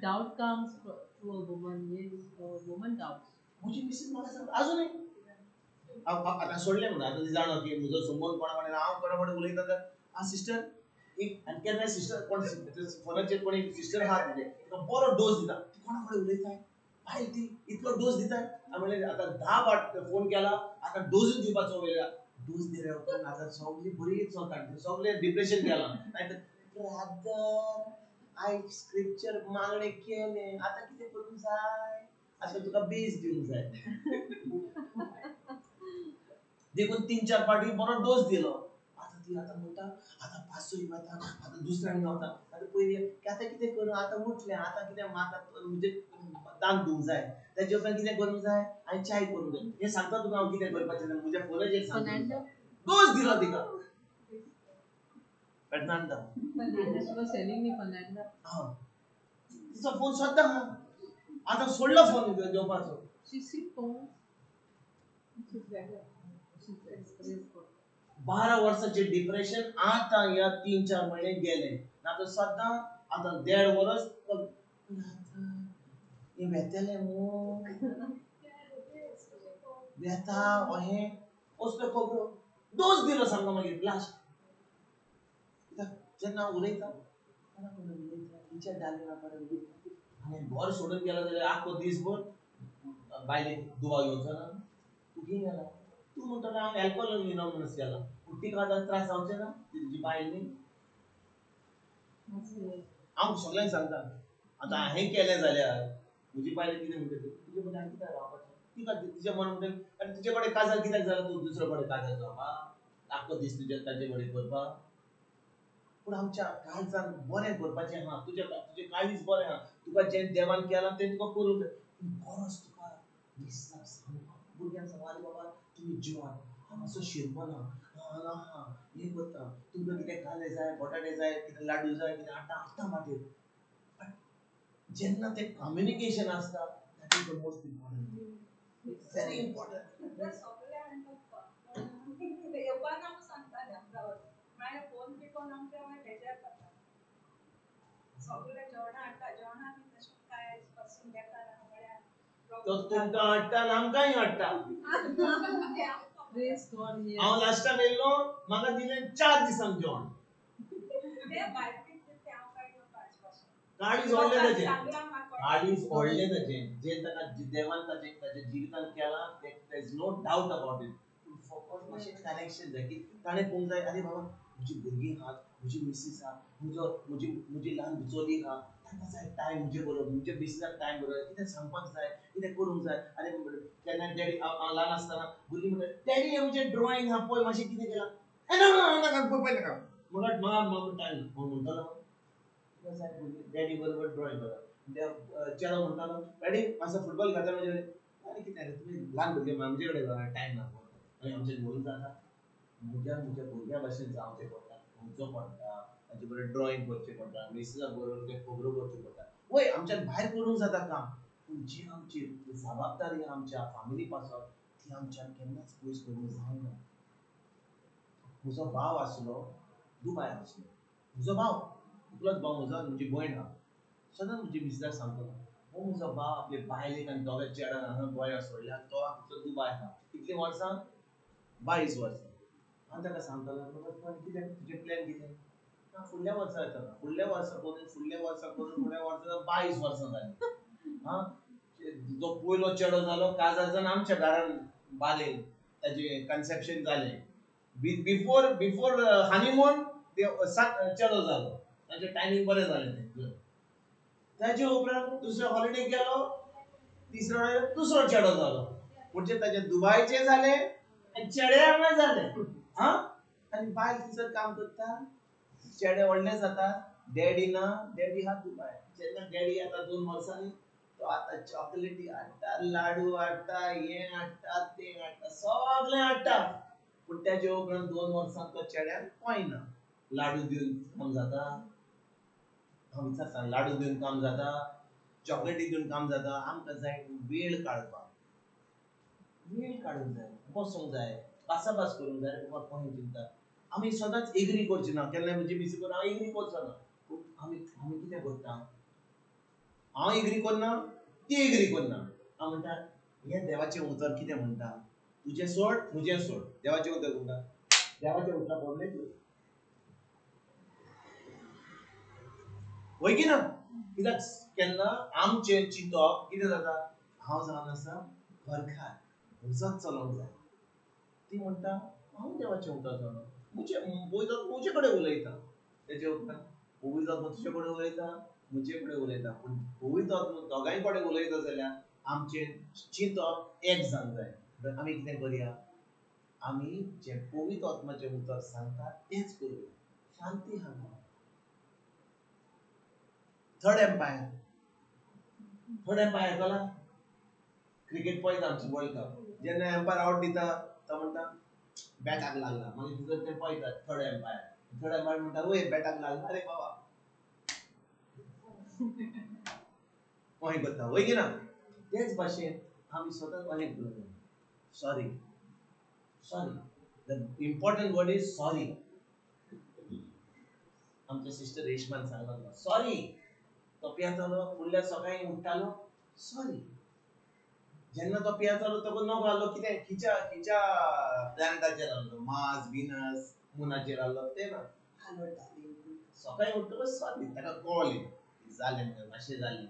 Doubt comes to a woman. Yes, a woman doubts. म्हजी मिसेस म्हाका सांगता अजूनय आतां सोडलें म्हणा आतां ती जाणा की म्हजो संबंद कोणा कडेन हांव कोणा कडेन उलयता तर आ सिस्टर एक आनी केन्ना सिस्टर कोण फोनाचेर कोणी सिस्टर आहा तुजे तिका बरो डोस दिता ती कोणा कडेन उलयता बायल ती इतलो डोस दिता हांवें म्हणलें आतां 10 फावट फोन केला आतां डोसूच दिवपाचो वेळ डोस दिल्या उपरांत आतां सगळीं बरी चलता सगळें डिप्रेशन गेलां नाहीतर ब्रदर आय स्क्रिप्चर मागणे केले आतां कितें करूंक जाय आतां तुका बेस दिवंक जाय देखून 3-4 फावटी बरो डोस दिलो आतां ती आतां म्हणटा आतां पासूय वता आतां दुसऱ्यांक गावता आतां पयलीं आतां कितें करूं आतां उठलें आतां कितें आतां म्हणजे दान दिवंक जाय तेजे उपरांत कितें करूंक जाय आनी चाय करूंक जाय हें सांगता तुका हांव कितें करपाचें म्हज्या फोनाचेर सांगता डोस दिलो तिका Fernanda. Fernanda, she was telling me Fernanda. तिचा फोन सद्दां आहा आतां सोडलो फोन घेवपाचो She still phones. She's better. She's expressed. 12 Versace depression आतां ह्या 3-4 महिने गेले आतां सद्दां आतां 1.5 वर्स हे वेतेले मू वेता अहें असल्यो खबरो डोस दिलो सामको मागीर लास्ट जेन्ना उलयता कोणा कडेन उलयता विचार डाले कडेन उलयता आनी घर सोडून गेलो जाल्यार आख्खो दिसभर बायलेक दुवा घेवचो ना तूं खंय गेला तूं म्हणटलो हांव एल्कोहोल युनॉमिनस गेला पूण तिका आतां त्रास जावचे ना तुजी बायल न्ही हांव सगळ्यांक सांगता आतां हांवें केलें जाल्यार म्हजी बायल कितें म्हणटा तुजे कडेन आनी कित्याक रावपाचें तिका तिचें मन म्हणटा आनी तुजे कडेन काजार कित्याक जाला तूं दुसरे कडेन काजार जावपाक आख्खो दीस तुजे ताजे कडेन करपाक पूण आमच्या काळजान बरें करपाचें आहा तुजें काळीज बरें आहा तुका जें देवान केलां तें तुका करूंक जाय गरज तुका दिसता सांगपाक भुरग्यांक सांगता आरे बाबा तुमी जेवात हांव मातसो शिरपो ना हांगा आहा हें करता तुमकां कितें कांदे जाय बटाटे जाय कितें लाडू जाय कितें हाडटा मागीर जेन्ना तें कम्युनिकेशन आसता that is the most important very important येवपाक आमी सांगताले आमच्या मागीर फोन बी कोण आमच्या मागीर बेजार जाता सगळे जेवणां हाडटा जेवणां बी तशें काय पासून बेकार तो तुमकां हाडटा आनी आमकांय हाडटा Praise God, yes. हांव लास्ट टायम येयलो म्हाका दिलें 4 दिसांक जेवण काळीज व्हडलें ताजें काळीज व्हडलें ताजें जें ताका देवान ताच्या जिवितांत केलां there is no doubt about it फकत मातशें कनेक्शन जाय की ताणें पळोवंक जाय आरे बाबा म्हजी भुरगीं आहात म्हजी मिसीस आहा म्हजी ल्हान चली आहा तांकां जाय टायम म्हजे बरोबर म्हज्या मिसीसाक टायम बरोबर कितें सांगपाक जाय कितें करूंक जाय आरे केन्ना डॅडी हांव ल्हान आसतना भुरगीं म्हणटा डॅडी हें म्हजें ड्रॉइंग आहा पळय मातशें कितें केलां नाका पळय नाका म्हणट म्हाका टायम म्हणटलो कितें जाय भुरगीं डॅडी बरोबर ड्रॉइंग करता चेडो म्हणटालो डॅडी मातसो फुटबॉल खेळटा म्हजे कडेन आरे कितें रे तुमी ल्हान भुरगे म्हजे कडेन टायम ना आनी आमचें म्हणून जाता म्हज्या भुरग्या भाशेन जावचें पडटा खंयचो पडटा ताचे बरोबर ड्रॉइंग करचें पडटा मिसेसा बरोबर तें खबरो करच्यो पडटा वय आमच्यान भायर करूंक जाता काम पूण जी आमची जबाबदारी आमच्या फॅमिली पासत ती आमच्यान केन्नाच पयस करूंक जायना म्हजो भाव आसलो दुबाय आसलो म्हजो भाव एकलोच भाव म्हजो आनी म्हजी भयण आहा सदां म्हजी मिसेसाक सांगता हो म्हजो भाव आपले बायलेक आनी दोगां चेड्यांक हांगा गोंयांत सोडल्या तो दुबाय आहा कितलीं वर्सां 22 वर्सां हांव ताका सांगतालो कितें तुजें प्लॅन कितें फुडल्या वर्सा येतलो फुडल्या वर्सा करून फुडल्या वर्सा 22 वर्सां जालीं हां जो पयलो चेडो जालो काजार जावन आमच्या घरान बालेन ताजें कन्सेप्शन जालें बिफोर हनीमून चेडो जालो ताजें टायमींग बरें जालें तें ताजे उपरांत दुसऱ्या हॉलिडेक गेलो तिसऱ्या हॉलिडेक दुसरो चेडो जालो म्हणजे ताजें दुबायचें जालें आनी चेडे हांगा जालें हां आनी बायल थंयसर काम करता चेडे व्हडले जाता डॅडी ना डॅडी हा दुबाय जेन्ना डॅडी येता 2 वर्सांनी तो आतां चॉकलेटी हाडटा लाडू हाडटा हें हाडटा तें हाडटा सगळें हाडटा पूण तेजे उपरांत 2 वर्सां तो चेड्याक पळयना लाडू दिवन काम जाता हांव विचारता लाडू दिवन काम जाता चॉकलेटी दिवन काम जाता आमकां जाय वेळ काडपाक वेळ काडूंक जाय बसूंक जाय भासाभास करूंक जाय बाबा कोणें चिंता आमी सदांच एग्री करची ना केन्नाय म्हजी मिसी करून हांव एग्री करचो ना पूण आमी आमी कितें करता हांव एग्री करना ती एग्री करना हांव म्हणटा हें देवाचें उतर कितें म्हणटा तुजें सोड म्हजें सोड देवाचें उतर म्हणटा देवाचें उतरां पडलें वय की ना कित्याक केन्ना आमचें चिंतप कितें जाता हांव जावन आसा घरकार म्हजोच चलोंक जाय ती म्हणटा हांव देवाचें उतर जालो म्हजे कडेन उलयता तेजें उपरांत पवित्र आत्मा तुजे कडेन उलयता म्हजे कडेन उलयता पूण पवित्र आत्मा दोगांय कडेन उलयता जाल्यार आमचें चिंतप एक जावंक जाय तर आमी कितें करया आमी जें पवित्र आत्माचें उतर सांगता तेंच करुया शांती हाडुया थर्ड एम्पायर जाला क्रिकेट पळयता आमची वर्ल्ड कप जेन्ना एम्पायर आउट दिता तो म्हणटा बॅटाक लागला मागीर तुजो ते पळयता थर्ड एम्पायर म्हणटा ओय बॅटाक लागला रे बाबा अशें करता वय की ना तेच भाशेन आमी सदांच अशें करूं sorry the important word is sorry आमच्या सिस्टर रेशमान सांगलो सॉरी तो पियातालो फुडल्या सकाळी उठ्ठालो सॉरी जेन्ना तो पियातालो तो नगो आलो कितें खिच्या प्लॅनेटाचेर आसलो मार्स व्हिनस मुनाचेर आसलो ते ना सकाळी उठ्ठलो सॉरी ताका कळ्ळें जालें म्हणून अशें जालें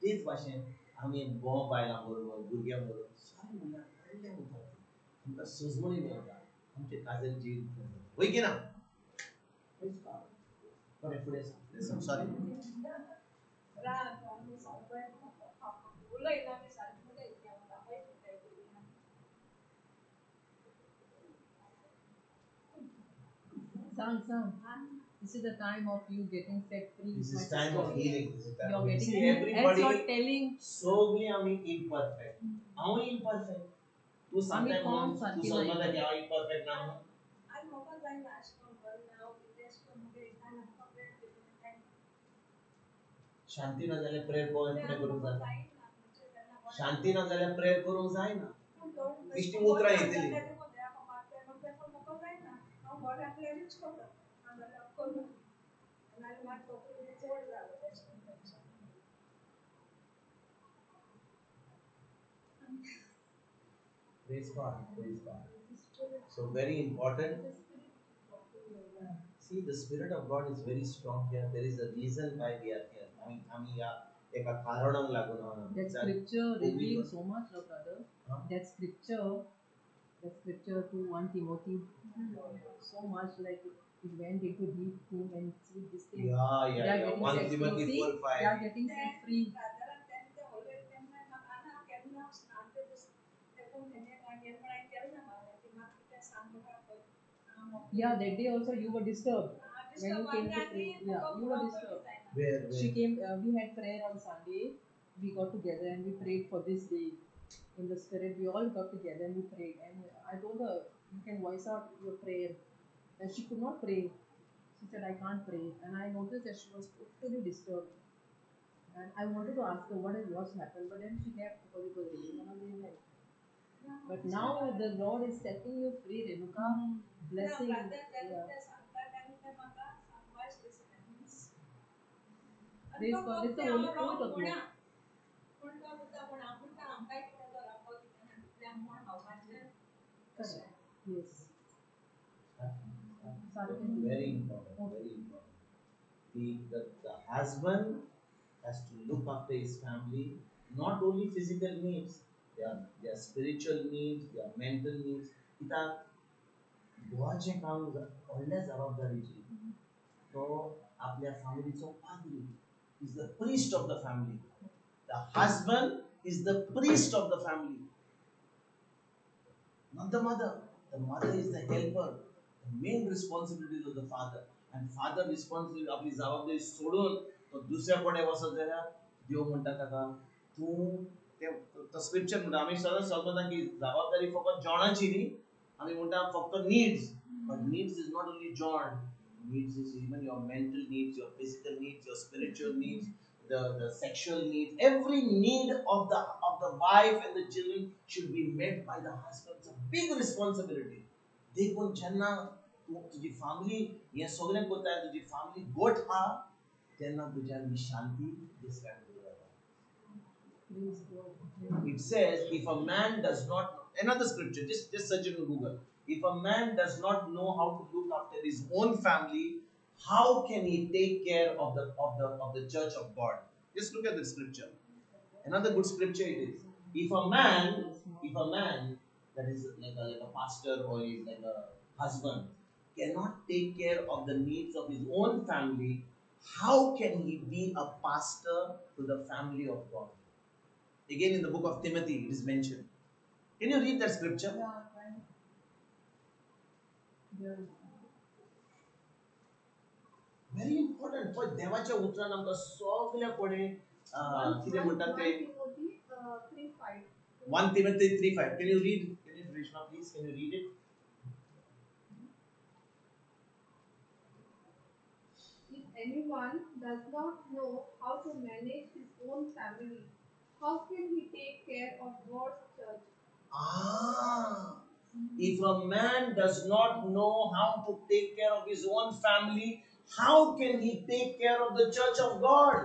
तेच भाशेन आमी भोव बायलां बरोबर भुरग्यां बरोबर सॉरी म्हणल्यार व्हडलें उतर आमकां सजमणी मेळटा आमचे काजल जीव वय की ना फुडें sorry Sang. This is the time of you getting set free. This is time of healing. This is time. You're getting See, healed. everybody. As you're telling. Sogli आम्ही imperfect. आम्ही imperfect. तू सांगताय म्हणून तू समजता की आम्ही imperfect ना म्हणून. शांती ना जाल्यार प्रेयर करूंक जाय शांती ना जाल्यार प्रेयर करूंक जायना बिश्टी उतरां येतली Praise God. So very important. See, the Spirit of God is very strong here. There is a reason why we are here. आम्ही या एका कारणाक लागून That scripture reveals so much, brother. That scripture to 1 Timothy, so much like it went into deep thing and see this thing. Yeah. 1 Timothy 4:5. They are getting set free. Yeah, that day also you were disturbed. When you came to pray, yeah, you were disturbed. Where? She came, we had prayer on Sunday. We got together and we prayed for this day. In the spirit, we all got together and we prayed. And I told her, you can voice out your prayer. And she could not pray. She said, I can't pray. And I noticed that she was totally disturbed. And I wanted to ask her what's happened, but then she kept because it was raining on the night. But now the Lord is setting you free, Renuka. Blessing. Praise God. It's the Holy Spirit of God. Correct. Yes. Very important. The husband has to look after his family, not only physical needs, their spiritual needs, their mental needs. देवाचें काम व्हडल्या जबाबदारीची तो आपल्या फॅमिलीचो पाद्री is the priest of the family. The husband is the priest of the family, not the mother. The mother is the helper. The main responsibility is of the father. And father responsibility आपली जबाबदारी सोडून तो दुसऱ्या कडेन वचत जाल्यार देव म्हणटा ताका तूं तो स्क्रिप्चर म्हणटा आमी सदांच समजता की जबाबदारी फकत जेवणाची न्ही आमी म्हणटा फक्त needs but needs is not only John needs is even your mental needs, your physical needs, your spiritual needs, the sexual needs. Every need of the wife and the children should be met by the husband. It's a big responsibility. देखो जेन्ना तुझी family हे सगळें कोत्ता तुझी family गोठ हा तेन्ना तुज्या शांती दिसता. It says, if a man does not, another scripture, just search it on Google. If a man does not know how to look after his own family, how can he take care of the church of God? Just look at the scripture. Another good scripture it is. If a man that is like a pastor or is like a husband cannot take care of the needs of his own family, how can he be a pastor to the family of God? Again, in the book of Timothy, it is mentioned. Can you read that scripture? Very important. For देवाच्या उतरान आमकां सगळ्या कोणे कितें म्हणटात ते 1 Timothy 3:5. Can you read? Can you Rishma, please? Can you read it? If anyone does not know how to manage his own family, how can he take care of God's church? If a man does not know how to take care of his own family, how can he take care of the church of God?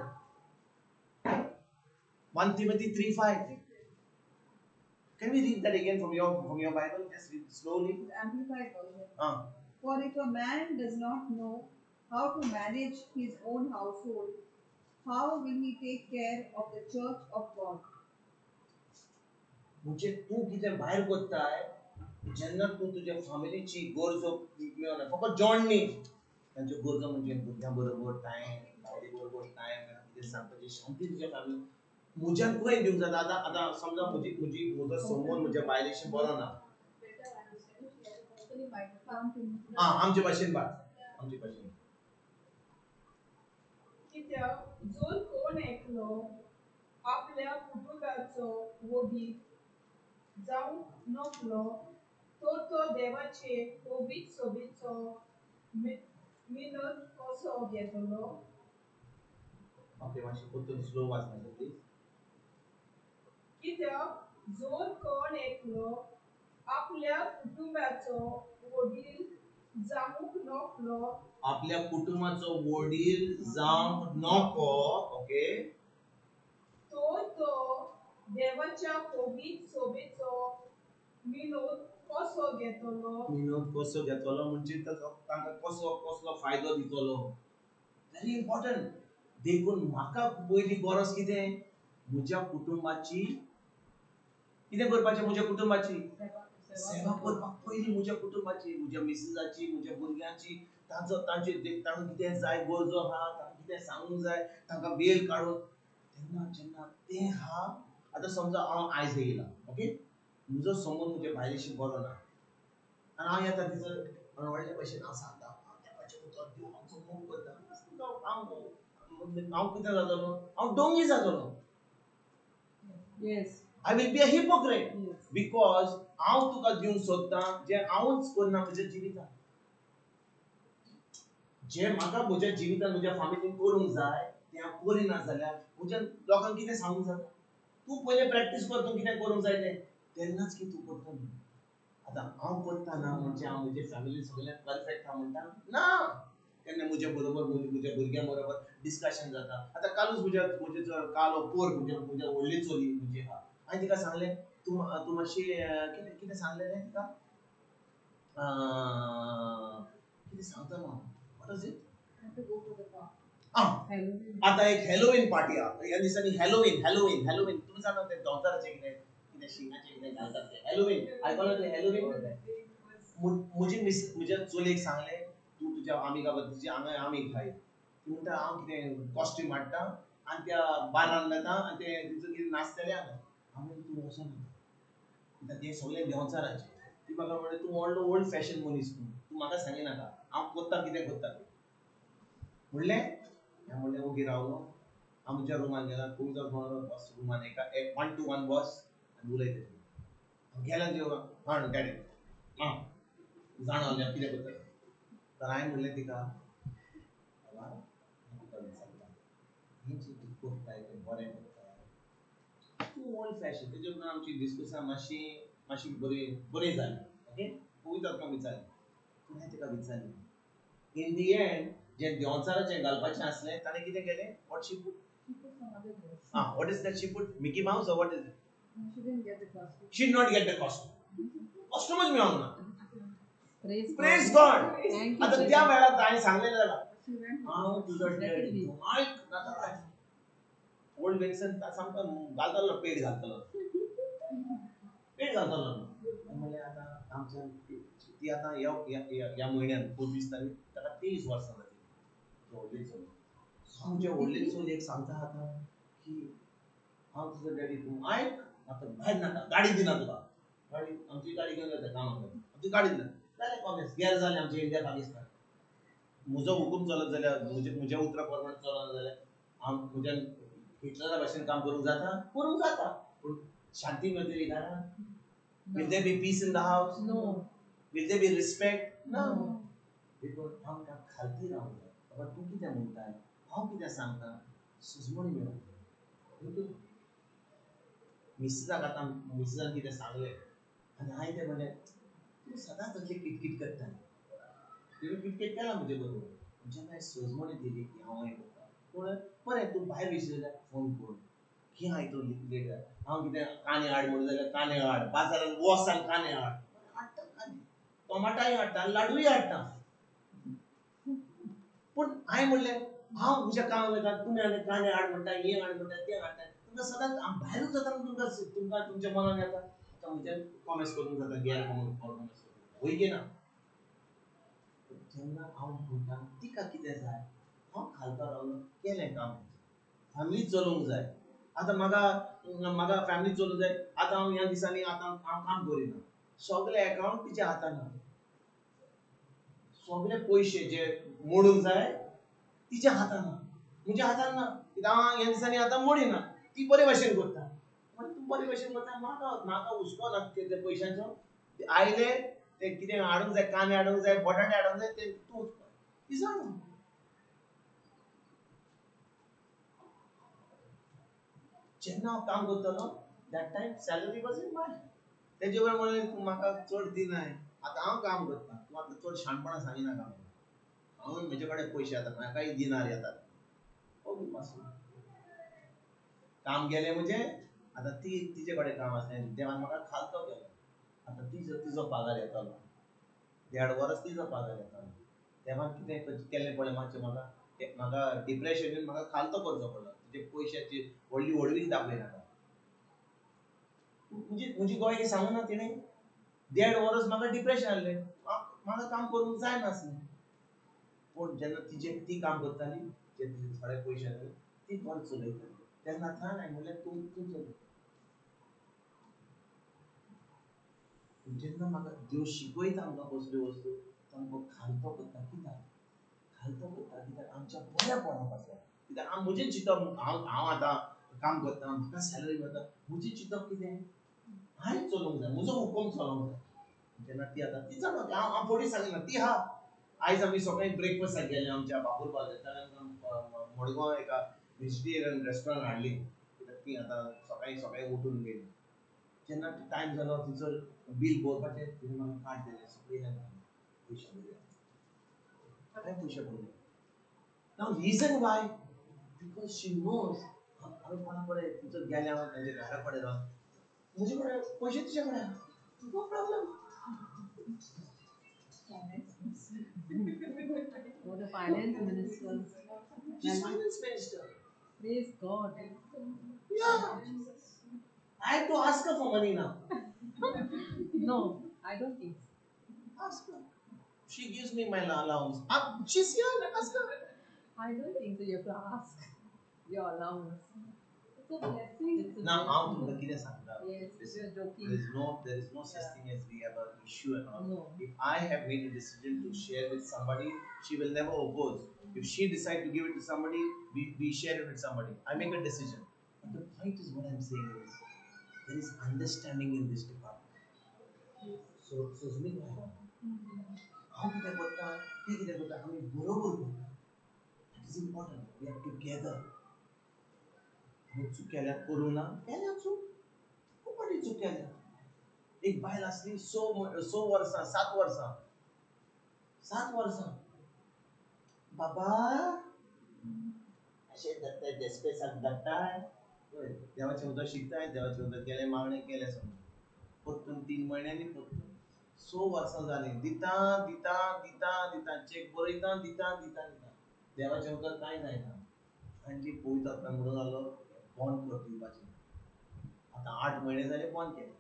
1 Timothy 3:5. Can we read that again from your Bible? Just read slowly. Amplified version. For if a man does not know how to manage his own household, how will he take care of the church of God? म्हणजे तू कितें भायर कोत्ताय जेन्ना तू तुज्या फॅमिलीची गरजो मेळना फकत जेवण न्ही तांच्यो गरजो म्हणजे भुरग्यां बरोबर टायम बायले बरोबर टायम कितें सांगपाची शांती तुज्या फॅमिली म्हज्यान तुवें दिवंक जाता. आतां समजा म्हजो संबंद म्हज्या बायलेशी बरो ना. आमचे भाशेन कित्याक जर कोण एकलो आपल्या कुटुंबाचो वडील जावंक नकलो तर तो देवाचे पवित्र सभेचो मिनत कसो घेतलो? आपले मातशें परतून स्लो वाचनाका प्लीज. कित्याक जर कोण एकलो आपल्या कुटुंबाचो वडील जावंक नकलो आपल्या कुटुंबाचो वडील जावंक नको, ओके, तो देवाच्या पवित्र सभेचो मिनत कसो घेतलो? मिनत कसो घेतलो म्हणजे तांकां कसलो फायदो दितलो. Very important. देखून म्हाका पयली गरज कितें म्हज्या कुटुंबाची कितें करपाचें म्हज्या कुटुंबाची सेवा करपाक पयली म्हज्या कुटुंबाची म्हज्या मिसेसाची म्हज्या भुरग्यांची तांकां कितें जाय गरजो आहा तांकां कितें सांगूंक जाय तांकां वेळ काडून जेन्ना तें हा. आतां समजा हांव आयज येयला, ओके, म्हजो संबंद म्हज्या बायलेशी बरो ना आनी हांव येता थंयसर व्हडले भशेन हांव सांगता देवाचें उतर दिवं आमचो मोग करता हांव कितें जातलो हांव डोंगी जातलो. Yes. I will be a hypocrite. Yes. Because हांव तुका दिवंक सोदतां जें हांवूच करना म्हज्या जिवितांत. जें म्हाका म्हज्या जिवितांत म्हज्या फॅमिलीन करूंक जाय तें हांव करिना जाल्यार म्हज्या लोकांक कितें सांगूंक जाता? तूं पयलें प्रॅक्टीस कर तूं कितें करूंक जाय तें तेन्नाच की तूं करता न्ही. आतां हांव करता ना म्हणजे हांव म्हजे फॅमिलीन सगळें परफेक्ट आहा म्हणटा ना. केन्ना म्हज्या बरोबर म्हज्या भुरग्यां बरोबर डिस्कशन जाता. आतां कालूच म्हजे कालो पोर म्हज्या व्हडली चली म्हजी आहा हांवें तिका सांगलें तूं मातशी कितें सांगलेलें तिका कितें सांगतालो हांव वॉट वाज इट. आतां एक हॅलोवीन पार्टी आहा ह्या दिसांनी हॅलोवीन तुमी जाणा तें दोंगराचें कितें शिंगाचें कितें घालतात तें हॅलोवीन आयकलां तें हॅलोवीन. म्हज्या चलयेक सांगलें तूं तुज्या आमिगा बद्दलची आमीग घाय. ती म्हणटा हांव कितें कॉस्ट्यूम हाडटा आनी त्या बारान घेता आनी तें तितून कितें नाचतलें हांव. हांव म्हणलें तूं वचना कित्याक तें सगळें देंवचाराचें. ती म्हाका म्हणलें तूं व्हडलो ओल्ड फॅशन मनीस तूं म्हाका सांगिनाका हांव कोत्ता कितें कोत्ता तें म्हणलें. हांवें म्हणलें ओके रावलो. हांव म्हज्या रुमान गेला तुमचो बस रुमान एका 1 to 1 बस आनी उलयता हांव गेला जेवण डॅडी जाणा कितें करता तर हांवें म्हणलें तिका हेंची कोत्ताय ते बरें कोत्ताय too old fashioned तेजे उपरांत आमची डिस्कशन मातशी बरी जाली ओके पवित्र आत्मा विचारली तुवें तिका विचारली इन दी एंड जे देंवचाराचें घालपाचें आसलें ताणें कितें केलें what she put She put some other dress. what is that she put Mickey Mouse or what is it She didn't get the costume. she did not get the costume costumeच मेळोंक ना Praise God Thank you. आता त्या वेळार ताणें सांगलेलें जालां She went. हांव तुजो डॅडी आयक नाका काय ओल्ड वेक्सन सामको घालतालो पेड घालतालो म्हणल्यार आतां आमच्या ती आतां ह्या म्हयन्यान 25 तारीख ताका 23 वर्सां जाली व्हडली चली हांव जे व्हडले चलयेक सांगता आतां की हांव तुजो डॅडी तूं आयक आतां भायर नाका गाडी दिना तुका गाडी आमची गाडी घेवन येता कामाक आमची गाडी दिना जालें कॉमेस गॅर जालें आमचें इंडिया पाकिस्तान म्हजो हुकूम चलत जाल्यार म्हज्या उतरा प्रमाण चलना जाल्यार हांव म्हज्या हिटलरा भाशेन काम करूंक जाता पूण शांती मेळटली घरांत will there be peace in the house No. will there be respect No. देखून आमकां खालती रावंक जाय बाबा तूं कितें म्हणटाय हांव कितें सांगता सुजमणी मेळोंक जाय मिसेसाक आतां मिसेसान कितें सांगलें आनी हांवें तें म्हणलें तूं सदांच अशें किटकीट करता तुवें किटकीट केला म्हजे बरोबर जेन्ना सुजमणी दिली की हांव हें करता पूण बरें तूं भायर विसरल्यार फोन कर की हांव हितून लेट जाय हांव कितें कांदे हाड म्हणून जाल्यार कांदे हाड बाजारांत वच आनी कांदे हाड हाडटा कांदे टोमाटाय हाडटा लाडूय हाडटा पूण हांवें म्हणलें हांव म्हज्या कामाक वयता तुमी आनी कांदे हाड म्हणटा हें हाड म्हणटा तें हाडटा तुमकां सदांच भायरूच जाता तुमकां तुमच्या मनान येता आतां म्हजें कॉमेस करूंक जाता गॅर कॉमेस करूंक वय घेना जेन्ना हांव म्हणटा तिका कितें जाय हांव खालपा रावलो केलें काम फॅमिली चलोवंक जाय आतां म्हाका फॅमिली चलोवंक जाय आतां हांव ह्या दिसांनी आतां हांव काम करिना सगळे अकाउंट तिच्या हातान आहा सगळे पयशे जे मोडूंक जाय तिच्या हातान आहा म्हज्या हातान ना कित्याक हांव ह्या दिसांनी आतां मोडिना ती बरे भाशेन करता तूं बरे भाशेन करता म्हाका हुस्को ना ते पयशांचो आयले ते कितें हाडूंक जाय कांदे हाडूंक जाय बटाटे हाडूंक जाय ते तूं ती सांग जेन्ना हांव काम करतलो that time salary was in my तेजे वेळार म्हणलें तूं म्हाका चड दिनाय आतां हांव काम करता तूं आतां चड शाणपणां सांगिनाका हांव म्हजे कडेन पयशे येतात म्हाकाय दिनार येतात काम गेलें म्हजें आतां तिजे कडेन काम आसलें देवान म्हाका खालतो केलो आतां तिजो पगार येतालो 1.5 वर्स तिजो पगार येतालो देवान कितें केलें पळय मातशें म्हाका डिप्रेशन येवन म्हाका खालतो करचो पडलो तुजे पयशांची व्हडली व्हडवीक दाखय नाका म्हजी गोंयकी सांगूं ना तिणें 1.5 वर्स म्हाका डिप्रेशन आसलें म्हाका काम करूंक जाय नासलें पूण जेन्ना ती काम करताली जे तिजे थोडे पयशे आसले ती घर चलयताली तेन्ना हांवें म्हणलें तूं चलय जेन्ना म्हाका देव शिकयता आमकां कसल्यो वस्तू आमकां खालतो करता कित्याक आमच्या बऱ्या पडोवंक आसा कित्याक हांव म्हजें चिंतप हांव आतां काम करता म्हाका सॅलरी मेळटा म्हजें चिंतप कितें हांवें चलोवंक जाय म्हजो हुकूम चलोवंक जाय जेन्ना ती आतां ती चलता हांव फुडें सांगिना ती आहा आयज आमी सकाळीं ब्रेकफास्टाक गेले आमच्या बापूर बाजारांतल्यान आमकां मडगांव एका व्हेजिटेरियन रेस्टॉरंट हाडली कित्याक ती आतां सकाळीं उठून गेली जेन्ना टायम जालो तिचो बील भरपाचें तिणें म्हाका कार्ड दिलें सगळें पयशे भरले हांवें पयशे भरले नाव reason why because she knows हांवें कोणा कडेन तिचो गेले हांव तांच्या घरा कडेन रावन म्हजे कडेन पयशे तिचे कडेन no problem Or the finance minister. She's finance minister. Praise God. Yeah. I have to ask her for money now. No, I don't think so. Ask her. She gives me my allowance. She's here. Ask her. I don't think so. You have to ask your allowance. It's a blessing. Now, how to look at something? Yes, you're joking. There is no such thing as we have an issue and all. No. If I have made a decision to share with somebody, she will never oppose. If she decides to give it to somebody, we share it with somebody. I make a decision. But the point is, what I'm saying is, there is understanding in this department. So Sumi, how did I put that? That is important. We are together. चूक केल्या करूना केल्या चूक खूप मोठी चूक केल्या एक बायल असली 100 वर्सां 7 वर्सां बाबा असे दत्ताय देस्पेसाक दत्ताय देवाचे उदक शिकताय देवाचे उदक केले मागणे केले समज परतून 3 महिन्यांनी परतून 100 वर्सां जाली दिता दिता दिता दिता चेक बरयता दिता दिता दिता देवाचे उदक काय जायना आनी ती पळयता आतां म्हणून लागलो बंद कर दिवपाचें आतां 8 महिने जाले बंद केलें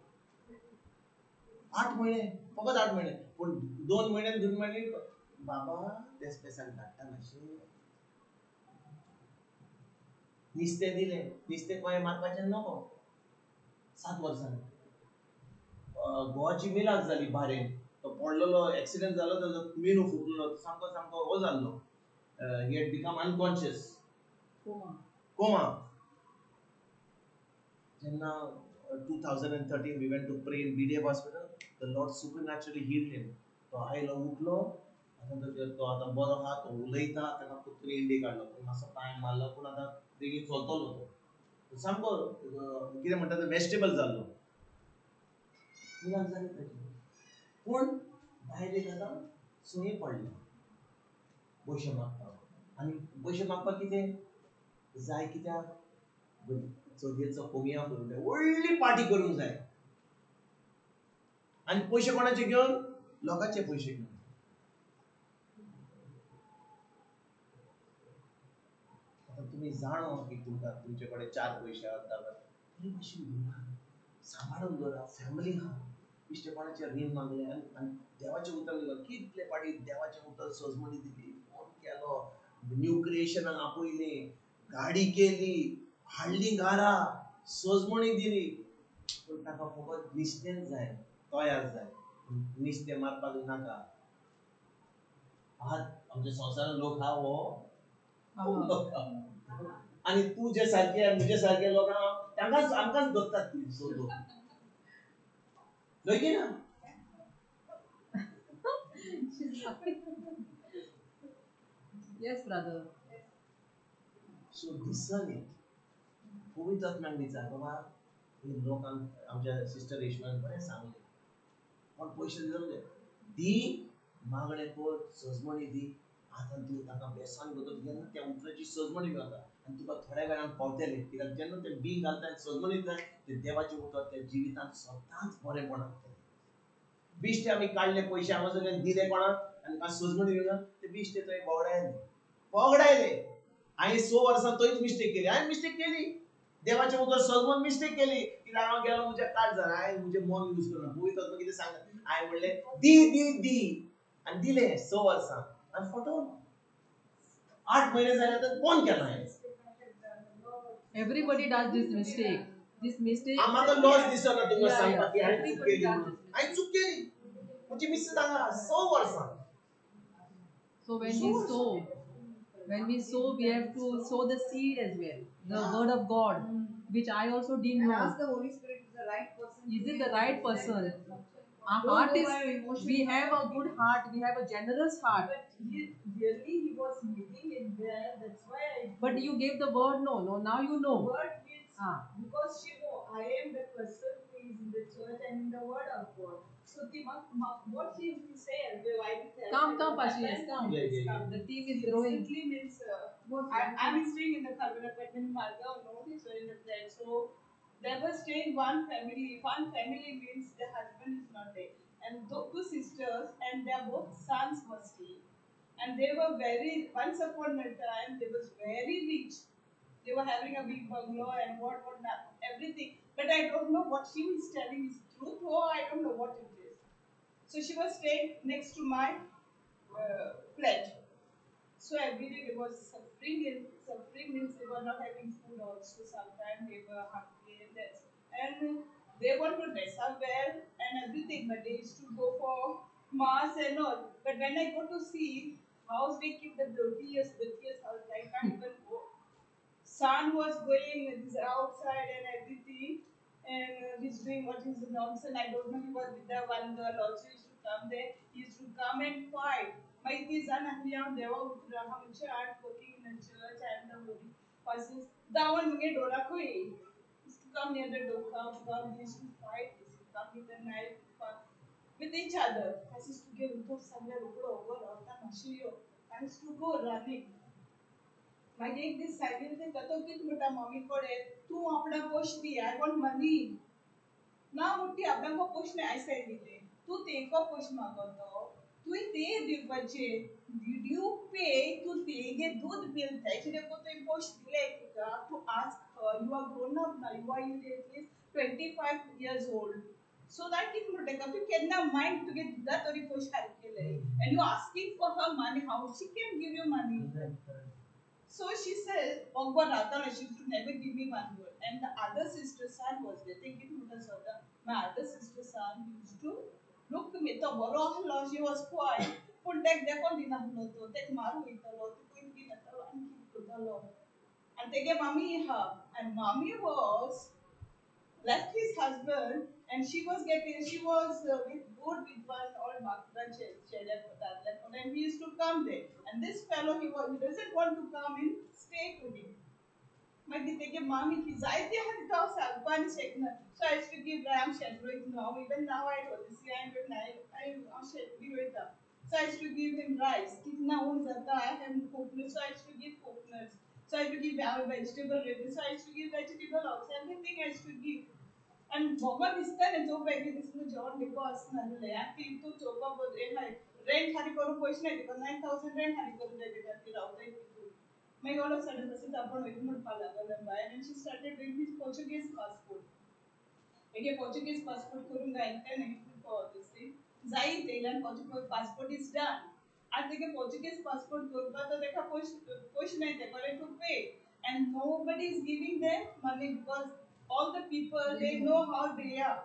8 महिने फकत 8 महिने पूण 2 महिन्यांनी बाबा देस्पेसाक धाडटा मातशें निस्तें दिलें निस्तें कशें मारपाचें नको 7 वर्सांनी गोवाची मिलाक जाली बारेन तो पडलेलो एक्सिडेंट जालो ताजो मेनू फुटलो सामको सामको हो जाल्लो he had become unconscious coma जेन्ना 2013 we went to pray in BDF hospital the Lord supernaturally healed him तो आयलो उठलो तो आतां बरो आहा तो उलयता ताका कुत्री इंडी काडलो मातसो पांय मारलो पूण आतां बेगीन चलतलो तो सामको कितें म्हणटा तो वेस्टेबल जाल्लो मिलाक जाली ताची पूण भायर एक आतां सोय पडलें पयशे मागपाक आनी पयशे मागपाक कितें जाय कित्याक चलयेचो कोमिया करूंक जाय व्हडली पार्टी करूंक जाय आनी पयशे कोणाचे घेवन लोकांचे पयशे घेवन आतां तुमी जाणो की तुमकां तुमचे कडेन 4 पयशे आसता तरी मातशें घेवना सांबाळून दवरा फॅमिली आहा इश्टे कोणाचे रीण मागले आनी देवाचें उतर दिलो कितले पाटी देवाचें उतर सजमणी दिली फोन केलो न्यू क्रिएशनाक आपयली गाडी केली हाडली घारा सजमणी दिली पूण ताका फकत निस्तेंच जाय तोयार जाय निस्तें मारपाक नाका आज आमच्या संवसारांत लोक हा हो आनी तूं जे सारके आनी तुजे सारके लोक आहा तांकांच आमकांच दोत्तात ती सोदून न्हय की ना Yes, brother. सो दिसन पवित्र आत्म्याक विचार बाबा हे लोकांक आमच्या सिस्टर रेशमान बरें सांगलें पण पयशे दिले दी मागणे कर सजमणी दी आतां तूं ताका बेसान बदल जेन्ना त्या उतराची सजमणी मेळटा आनी तुका थोड्या वेळान पावतले कित्याक जेन्ना ते बी घालता आनी सजमणी दिता ते देवाचें उतर त्या जिवितांत स्वताच बरेंपण हाडटलें बिश्टे आमी काडले पयशे हांगा सगळ्यांक दिले कोणाक आनी ताका सजमणी दिवना ते बिश्टे थंय बोगडायले हांवें 100 वर्सां थंयच मिस्टेक केली हांवें मिस्टेक केली देवाचें उतर सजमून मिस्टेक केली कित्याक हांव गेलो म्हज्या काड जाला हांवें म्हजें मन यूज करना पळयता तुका कितें सांगता हांवें म्हणलें दी दी दी आनी दिलें 100 वर्सां आनी फटोवन 8 महिने जाले आतां बंद केला हांवें Everybody does this mistake. This mistake. म्हाका लॉस दिसना तुमकां सांगपाक की हांवें चूक Everybody केली does म्हणून this हांवें चूक केली म्हजी मिसेस हांगा 100 वर्सां So when we sow, we have to sow the seed as well, the word of God, which I also didn't And know. ask the Holy Spirit is the right person. Is it the right person? Our Don't heart go is. by your emotions. We have a good heart. We have a generous heart. But he was meeting in there. That's why But you gave the word. No. Now you know. word means because she know I am the person who is in the church and in the word of God. So what she will say, why did Come, Pashias, come. Yeah. The team is She growing. simply means I'm staying in the Karbala Patman Marga or no, so in the place. So they were staying one family. One family means the husband is not there. And two sisters and their both sons were staying. And they were once upon a time, they was very rich. They were having a big bungalow and what not, everything. But I don't know what she was telling is truth or I don't know what it is. So she was staying next to my flat. So every day they was suffering and suffering means they were not having food also. Sometimes they were hungry and that. And they want to dress up well and everything, but they used to go for mass and all. But when I go to see house they keep the dirtiest house, I can't even go. Son was going outside and everything, and he's doing what is nonsense. I don't know. He was with the one girl also. He used to come there. He used to come and fight. My son and young they were working in the church and the passes down mage dora koi. Used to come near the door, come, they used to fight, they used to come with the knife, with each other. I used to give those somewhere over, I used to go running. मागे एक दीस सांगितले कतो कित म्हणटा mummy कोडे तू आपणा पोश दी आय वांट मनी ना मुट्टी आपणा पोश ने आय साइड दिले तू तेको पोश मागतो तू ते दिवपाचे डिड यू पे तू तेगे दूध बिल त्याचे देखो तो पोश दिले का to ask you are grown up ना you are at least 25 years old so that कित म्हणटा का तू केन्ना माइंड तुगे दुधा तरी पोश हार केले and you asking for her money how she can give you money. So she said, Ogba Ratana, she used to never give me one word. And the other sister's son was there. Thinking my other sister's son used to look to me. The Borohla, she was quiet. Full tech decon in a loto, take Maru in the lot, going in a talo and keep to the lot. And take a mummy her. And mummy was left his husband and she was with good with one old Makra and he used to come there. And this fellow, he doesn't want to come and stay to him. Mommy, so I used to give Ram Shadroid now, even now I told this guy, so I used to give him rice. I have coconuts, so I used to give coconuts. So I used to give vegetable ready, so I used to give vegetable also. Everything I used to give. And Baba Vista and Joe Peggy, this is John because active to Chopa was rent Harikoru question, 9,000 rent Harikoru my God of sudden was upon Edmund Palabala and she started doing his Portuguese passport. Again, Portuguese passport Kurunga and 10 for this thing. Zai Thailand Portuguese passport is done. I think a Portuguese passport Kurba, they can push to pay. And nobody is giving them money because all the people they know how they are.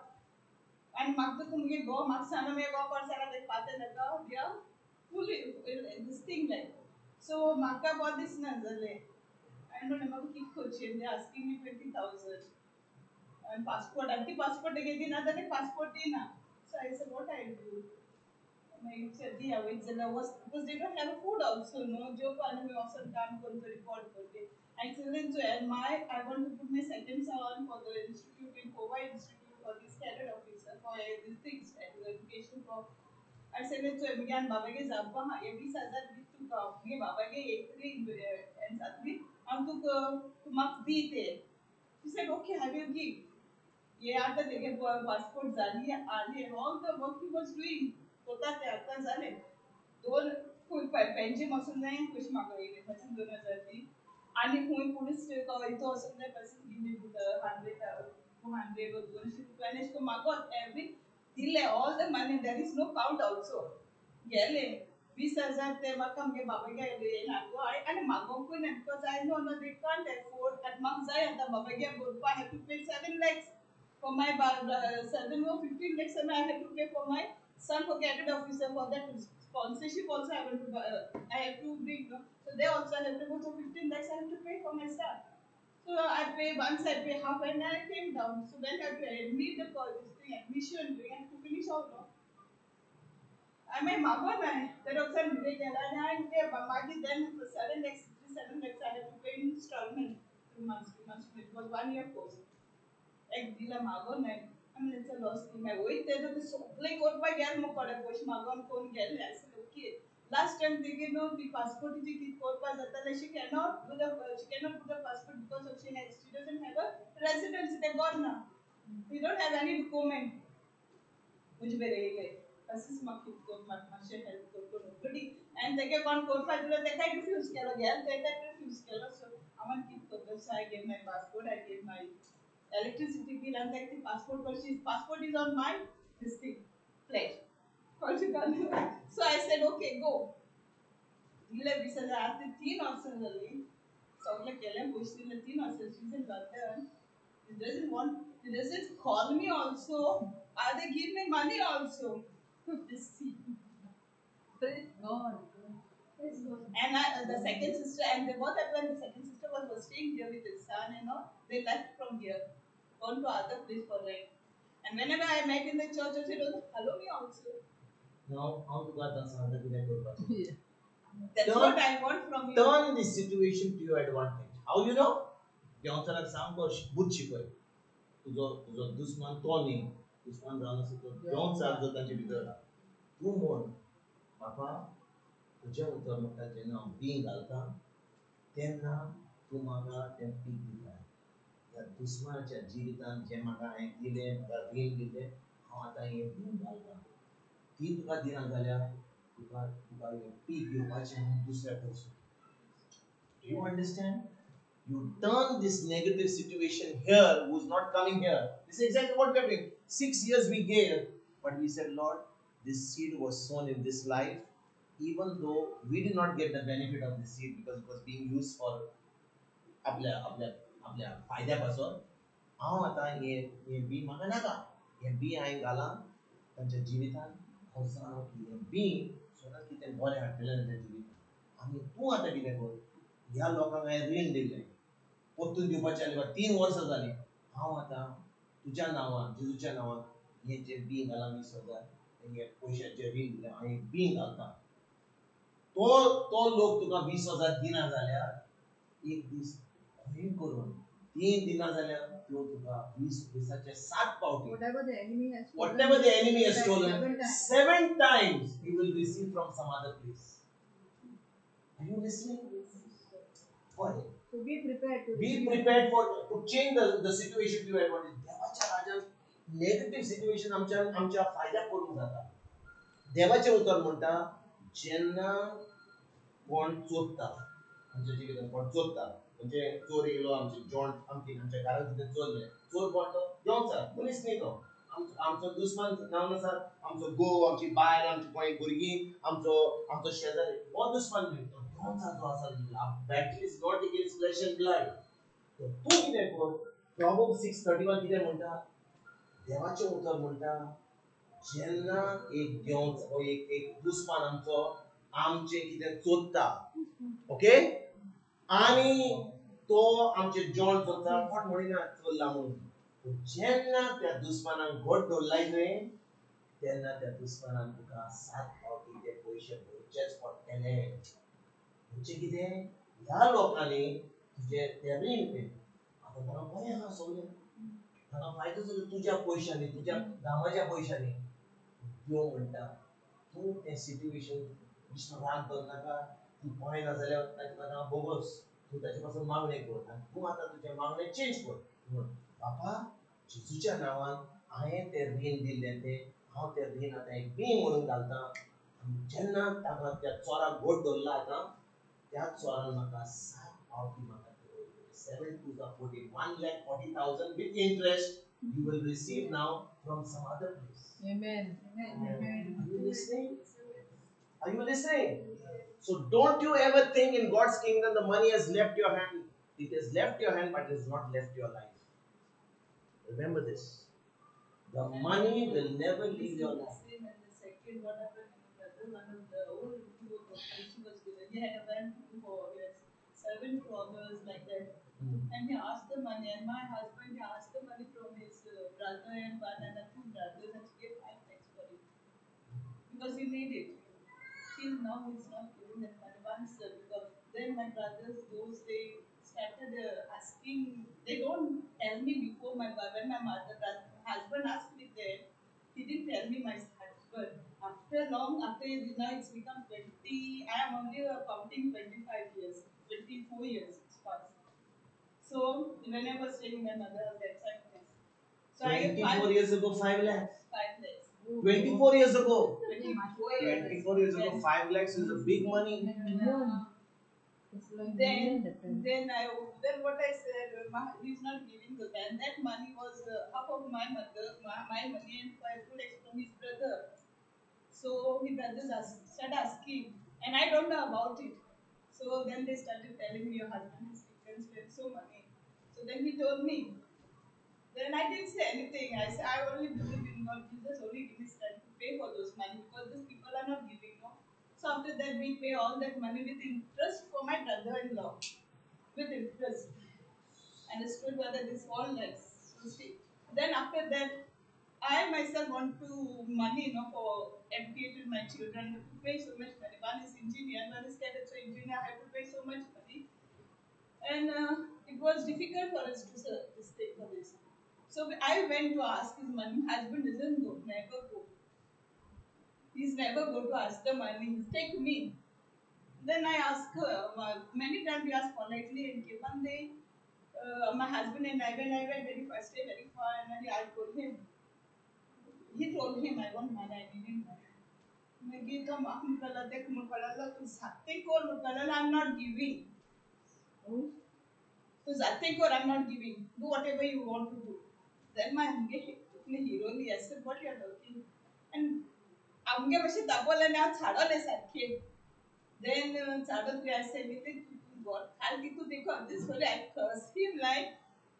And Magda Kumge go, Maksana may go for Sana like Patanaka, they are fully this thing like. So Maka bought this Nazale. I don't know keep coaching, they're asking me 20,000. And passport, anti-passport again, another passport dinner. So I said, what I do? I said, yeah, wait, was because they don't have food also, no? Joe Panama also can't go to report for it. I said, so I want to put my second son for the institute in Kova Institute for this cadet officer for these things, education for. I said, so I began Babage Zappa, every Sazar to come. Babage, and suddenly, I took to Max detail. She said, okay, I will give. Yeah, after they get passport झाली आली all the work he was doing होता ते आता झाले दोन pension असून नाही खुश मागवले पासून 2003 आणि हुई पोलीस इथं असून नाही पासून गेली कुठं 100 or 200 रुपयाने तो मागवत every दिले all the money there is no count also गेले 20,000 ते मग आमगे बाबा गेले लागो आणि मागवून पण because I know no they can't afford and मग जाय आता बाबा गे बोलपा I have to pay 7 lakhs for my 7 or 15 lakhs and I had to pay for my son for cadet officer for that sponsorship also I have to I have to bring no? So they also have to go to 15 lakhs I have to pay for my son. So I pay once I pay half and I came down. So then I have to admit the admission I have to finish all no? I may mago na that also I and then for 7 lakhs 7 lakhs I have to pay in installment 2 months it was 1 year course. एक दिला मागो नाही आम्ही त्याचा loss नाही होई त्याचं ते सगळे कोण पाय गेल मग कडे पोश मागून कोण गेल असं okay last time they get no the passport is की कोण पाय जाता she cannot do the passport because she doesn't have a residence they gone now we don't have any document मुझे बेरे ले असंच मग कित कोण मागमाशे हेल्प करतो नोकरी and they get one कोण पाय तुला ते काय रिफ्यूज केलं गेल ते काय रिफ्यूज केलं so आम्हाला कित करतो so I gave my passport I gave my electricity bill and like the passport purchase passport is on my this thing plate Portugal so I said okay go dile bisala aate 3 options alli sagle kele pushile 3 options she's in London he doesn't call me also they give me money also just see Praise God. and the second sister and they both when the second sister was staying here with his son and all they left from here gone to other place for rent. And whenever I met in the church, I said, "Hello, me also." Now, how to get the son that you That's what I want from you. Turn this situation to your advantage. How you know? देवाचाराक सामको बुध शिकय तुझो तुझो दुश्मन तो न्ही दुश्मन जावन आसा तो देवचार जो तांचे भितर तूं म्हण बापा तुजें उतर म्हणटा जेन्ना हांव बीं घालता तेन्ना तूं म्हाका तें पीक दिता त्या दुश्मनाच्या जिवितान जें म्हाका हांवें दिलें म्हाका रीण दिलें हांव आतां हें बीं घालता ती तुका दिना जाल्यार तुका तुका हें पीक घेवपाचें म्हणून दुसऱ्या कडसून do you understand? You turn this negative situation here, who's not coming here. This is exactly what we are doing. 6 years we gave, but we said, Lord, this seed was sown in this life, even though we did not get the benefit of this seed because it was being used for आपल्या आपल्या आपल्या फायद्यापासून हांव आतां हें B म्हाका नाका हें B हांवें घालां तांच्या जिवितान हांव सांगू की हें बी सदांच कितें बरें हाडटलें तांच्या जिवितान आनी तूं आतां कितें कर ह्या लोकांक हांवें रीण दिल्लें परतून दिवपाचें आसलें 3 वर्सां जालीं हांव आतां तुज्या नांवान जेजूच्या नांवान हें जें बी घालां 20,000 हे पयशांचें रीण दिलें हांव हें बी घालतां तो तो लोक तुका 20,000 दिना जाल्यार एक दीस खंय करून 3 दिना जाल्यार तो तुका 20 दिसाचे 7 पावटी whatever the enemy has stolen 7 times he will receive from some other place. Are you listening? Why? So be prepared to to change the situation to your advantage. देवाच्या राज्यात नेगेटिव्ह सिच्युएशन आमच्या फायद्याक करूंक जाता. देवाचें उतर म्हणटा जेन्ना कोण चोरता आमच्या जिवितांत कोण चोरता म्हणजे चोर येयलो आमचे जॉint आमच्या घरांत कितें चोरलें चोर कोण तो देंवचार मनीस न्ही तो आमचो दुश्मन जावन आसा आमचो घोव आमची बायल आमची कोण भुरगीं आमचो शेजारी हो दुश्मन न्ही तो देंवचार जो आसा battle is not against flesh and blood तो तूं कितें कर Proverbs 6:31 कितें म्हणटा देवाचें उतर म्हणटा जेन्ना एक देंवचार एक दुश्मन आमचें कितें चोरता ओके आनी तो आमचे जॉint चोरता कोण म्हणिना चोरला म्हणून जेन्ना त्या दुश्मनाक घोट दवरलाय न्हय तेन्ना त्या दुश्मनान तुका 7 फावटी ते पयशे भरचेच पडटले म्हणजे कितें ह्या लोकांनी तुजे ते रीण पे आतां तांकां बरें आहा सगळें तांकां फायदो जालो तुज्या पयशांनी तुज्या गांवाच्या पयशांनी देव म्हणटा तूं तें सिट्युएशन बेश्टो राग धरनाका तूं पळयना जाल्यार ताका बोगस तूं ताचे पासून मागणें कर आनी तूं आतां तुजें मागणें चेंज कर म्हण बापा जेजूच्या नांवान हांवें तें रीण दिल्लें तें हांव तें रीण आतां एक बी म्हणून घालतां आनी जेन्ना ताका त्या चोराक घोट धरला आतां त्या चोरान म्हाका 7 फावटी म्हाका 7 2 14 1,40,000 with interest you will receive now from some other place. Amen. Are you listening? Are you listening? So don't you ever think in God's kingdom the money has left your hand. It has left your hand, but it has not left your life. Remember this. The money will never leave your life. And the second, what happened in the other one of the old she was given. He had a van for 7 robbers like that. And he asked the money, and my husband he asked the money from his brother and one and 2 brothers, and he gave 5 lakhs for it because he made it. Till now, he's not giving that money once because then my brothers those they started asking. They don't tell me before when my husband asked me then. He didn't tell me my husband. After long, after now it's become 20. I am only counting 25 years, 24 years it's passed. So when I was staying with my mother, that's like so 24 years ago, 5 lakhs. 5 lakhs. 24 years ago. 24 years ago, 5 lakhs is a big money. It's like Then what I said, he's not giving the van. That money was half of my mother, my money, and 5 lakhs from his brother. So his brothers started asking, and I don't know about it. So then they started telling me your husband has taken so money. So then he told me. Then I didn't say anything. I said I only believe in God. Jesus only give me strength to pay for those money because these people are not giving. No. So after that we pay all that money with interest for my brother-in-law. With interest. And I stood whether this all like so see. Then after that I myself want to money for educating my children. To pay so much money. One is engineer, one is cadet, so engineer. I have to pay so much money. and it was difficult for us to stay for this. So I went to ask his money. Husband doesn't go, never go. He's never go to ask the money. He's take me. Then I ask her. Many times we ask politely, and one day, my husband and I went very far, stay very far, and then I told him. He told him, I want money. I need money. Maybe come up, Mukala, take Mukala, take all Mukala, I'm not giving. So Zatek or I'm not giving. Do whatever you want to do. Then my hero I said, what you are talking? And आमगे मातशे दाखोवलें हांव छाडोलें सारकें. Then छाडोतरी I said, God, काल तितू देखो this story I curse him like,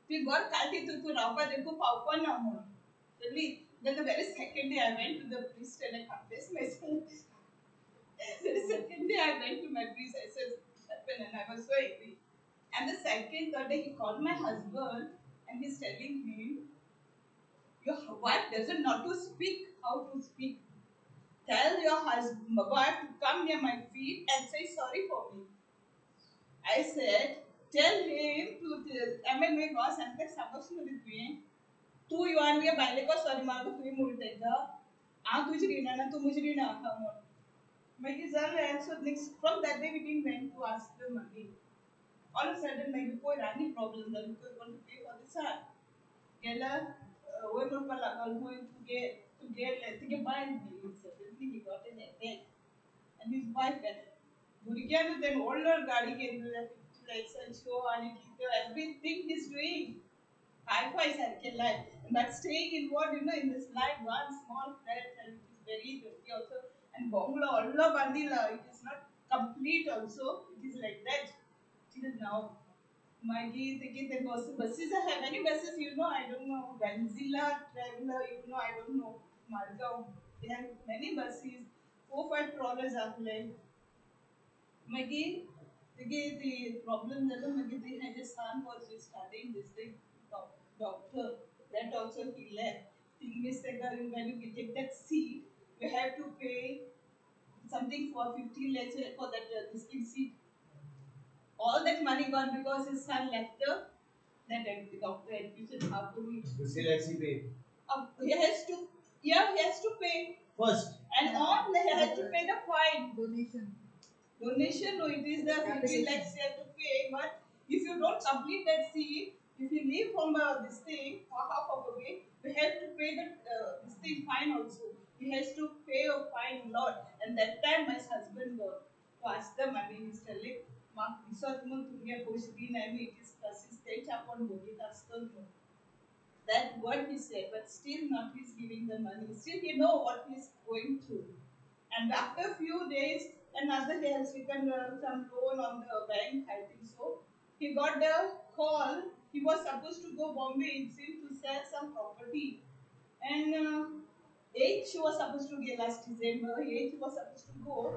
ती God काल तितू तू रावपा देखो पावपा ना म्हूण. Really, then the very second day I went to the priest and I confessed myself. The second day I went to my priest, I said, happened and I was so angry. And the second, third day, he called my husband and he's telling him, your wife doesn't know to speak, how to speak. Tell your husband, wife to come near my feet and say sorry for me. I said, tell him to, I mean, my boss, I'm like, तू युवान में बाइले को sorry मार को तू ही मुड़ देगा तुझ रीना ना तू मुझ रीना हम मैं कि sir so next from that day we didn't went to ask the money. All of a sudden maybe कोई रानी problem that because we want to pay for the son. Gela we not pala going to get buy me. Suddenly he got an attack and his wife got Burkian then older गाड़ी के license show and everything he's doing. Hi-Fi circle life, but staying in what in this life, one small flat and it is very dirty also. And Bongla, Allah Bandila, it is not complete also. It is like that till now. Maggie, the buses I have many buses, I don't know. Vanzilla, Traveler, I don't know. Margao, they have many buses. 4-5 trawlers are like. Maggie, the problem that Maggie had a son was studying this thing. Doctor, that also he left. Thing is that when you get that seat, you have to pay something for 15 lakhs for that this seat. All that money gone because his son left that doctor education. How to be? Still has to pay. He has to, yeah, he has to pay First. and on he has to pay the fine. Donation, No, it is the 15 lakhs you have to pay, but if you don't complete that seat, if you leave from this thing for half of a way, you have to pay the this thing fine also. He has to pay a fine a lot. And that time my husband to ask the money, he's telling, Mark, this was it is consistent upon that what he said, but still not he's giving the money. Still he know what he's going through. And after a few days, another he has taken some loan on the bank, I think so. He got the call. He was supposed to go Bombay, it seemed, to sell some property. And 8th she was supposed to get last December. 8th he was supposed to go.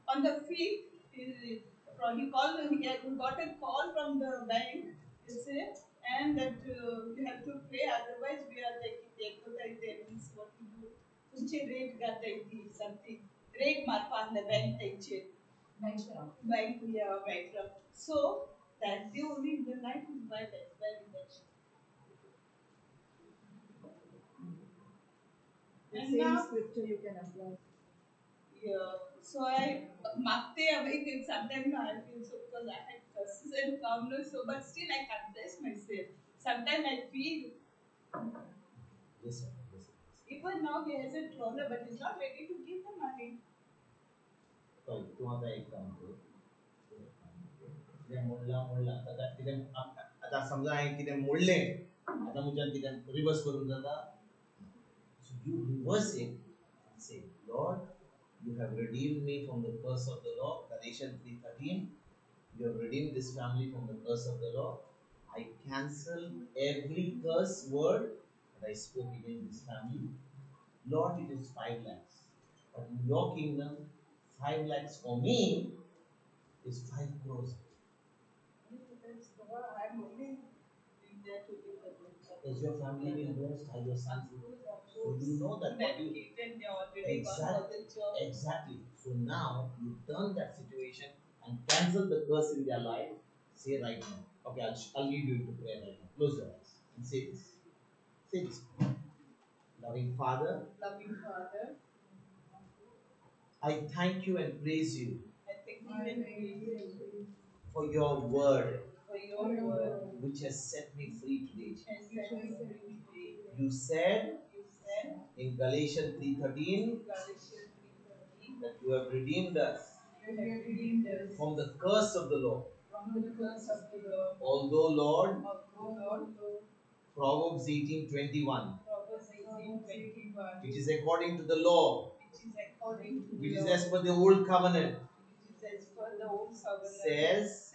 On the 5th, he called. He got a call from the bank. He said, and that you have to pay. Otherwise, we are take means what to do. तुमचे rate got something. Rate mark the bank take bank yeah bankrupt. So that day only in the night is by election. the And same now scripture you can apply. yeah. So I magte away sometimes I feel so because I had curses and calmness so but still I confess myself. Sometimes I feel Listen. even now he has a trawler but he's not ready to give the money. तूं आतां एक काम कर कितें मोडलां आतां कितें आतां समजा हांवें कितें मोडलें आतां म्हज्यान कितें रिवर्स करूंक जाता so you reverse it and say Lord you have redeemed me from the curse of the law Galatians 3:13 you have redeemed this family from the curse of the law I cancel every curse word that I spoke against this family Lord it is 5 lakhs but in your kingdom 5 lakhs for me is 5 crores. I'm only in there to give the money. Is your family will blessed? Are your sons so you know that what you they already gone for the job. exactly. So now you turn that situation and cancel the curse in their life. Say right now. Okay, I'll lead you into prayer right now. Close your eyes and say this. Say this. Loving Father, Loving Father, I thank you and praise you I thank you and praise you for your word for your word which has set me free today. and set me free today. You said You said in Galatians 3:13 in Galatians 3:13 that you have redeemed us you have redeemed us from the curse of the law. from the curse of the law. Although, Lord, Although Proverbs 18:21, Proverbs 18:21, which is according to the law, which is according to which the is law, as per the old covenant, which is as per the old covenant, says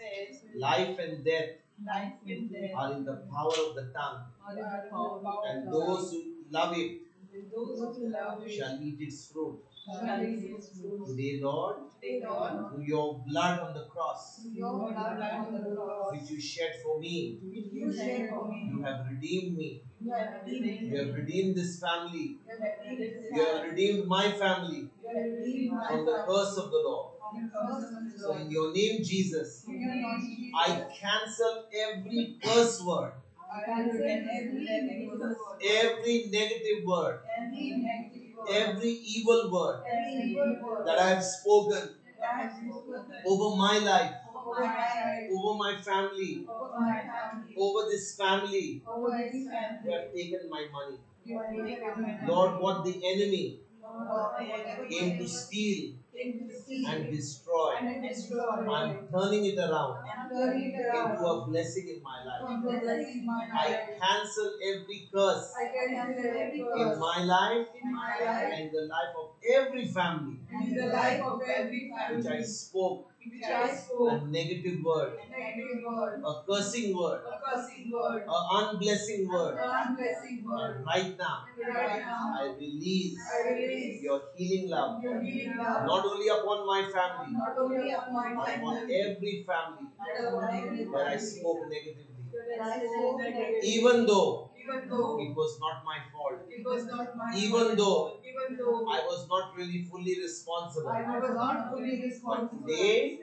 life and death life and death are in the power of the tongue, are in the power of and the those who love it and those who love it shall eat its fruit. shall eat its fruit. Today, Lord, Today, Lord, through your blood on the cross, your blood on the cross, which you shed for me, which you shed for me, you have redeemed me. you have redeemed You have redeemed this family. you have redeemed this You have family. redeemed my family You have redeemed my from the family curse of the law. from the curse of the So, law. in your name, Jesus, In your name, Jesus, I cancel every curse word, I cancel every negative word, every negative word, every negative word, every evil word every evil word that I have spoken that I have spoken over my life, over my life, over my family, over my family, over this family. over this You family. have taken my money. You have taken my money. Lord, what the enemy Lord, whatever the came to enemy steal came to steal and destroy, and destroy, I'm turning it around I'm turning it around into a blessing in my life. into a blessing in my I life. cancel every curse I cancel every in curse my life in my life and the life of every family and in the life of every which I family spoke which I spoke a negative word, a negative word, a cursing word, a cursing word, an unblessing word. an unblessing word. And right now, Right now, I release I release your healing love, your healing love, not only upon my family, not only upon my but upon family, every family but upon every where I family spoke negatively. that I spoke negatively. Even though Even though it was not my fault, it was not my even fault, though even though I was not really fully responsible, I was not fully responsible, today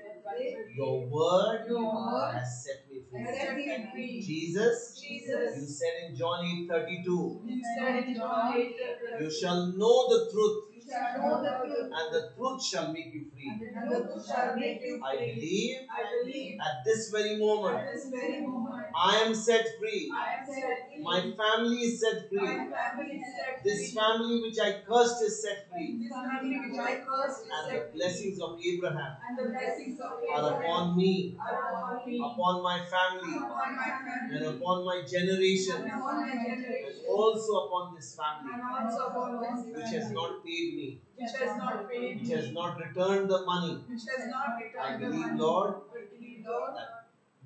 your word your word has set me free. has set me free. Jesus, Jesus, you said in John 8:32, you said in John 8, you shall know the truth, you shall know the truth, and the truth shall make you free. and the truth shall make you I free. believe I believe at this very moment at this very moment I am set free. I am set free. My family is set free. My family is set This free. family which I cursed is set free. This family which I cursed is And the set free. blessings of Abraham And the blessings of are Abraham upon me, are upon me, upon my family, upon my family, and upon my generation, and upon my and generation, also upon this family and also upon this which has family, not paid me, which has not paid which me, has not returned the money. which has not I returned the believe, money. Lord, I believe, Lord, that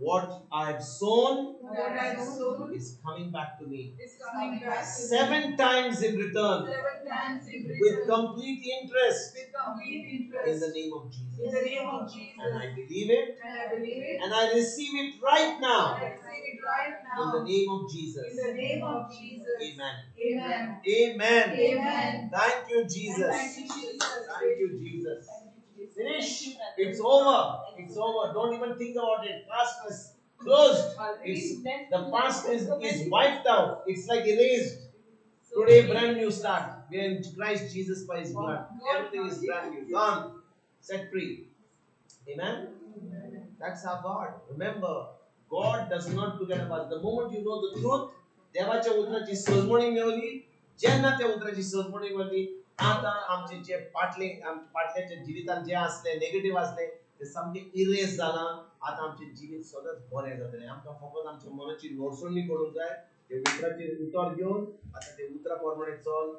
what I have sown what I have sown is coming back to me is coming back to me 7 times in return 7 times in with return, complete interest with complete in interest, the name of in Jesus. the name of Jesus. And I believe it And I believe it, and I receive it right and now I receive it right in now, the name of Jesus. in the name of Jesus. Amen. Amen. Amen. Amen. Thank you, And Jesus. thank you, Jesus. Thank you, Jesus. Thank you, Jesus. Finish. It's over. It's over. Don't even think about it. Past is closed. It's, the past is wiped out. It's like erased. Today, brand new start. We are in Christ Jesus by His blood. Everything is brand new. Gone. Set free. Amen. That's our God. Remember, God does not forget about the moment you know the truth. देवाच्या उतराची सोजमणी मेवली जेन्ना त्या उतराची सोजमणी मेवली आता आमचे जे पाटल्याच्या जिवितांत जे असले negative असले ते सामके इरेज जाला आता आमचे जिवीत सदांच बरें जातले आमकां फकत आमच्या मनाची नोरसोडणी करूंक जाय ते उतराचेर उतर घेवन आता ते उतरा प्रमाणे चल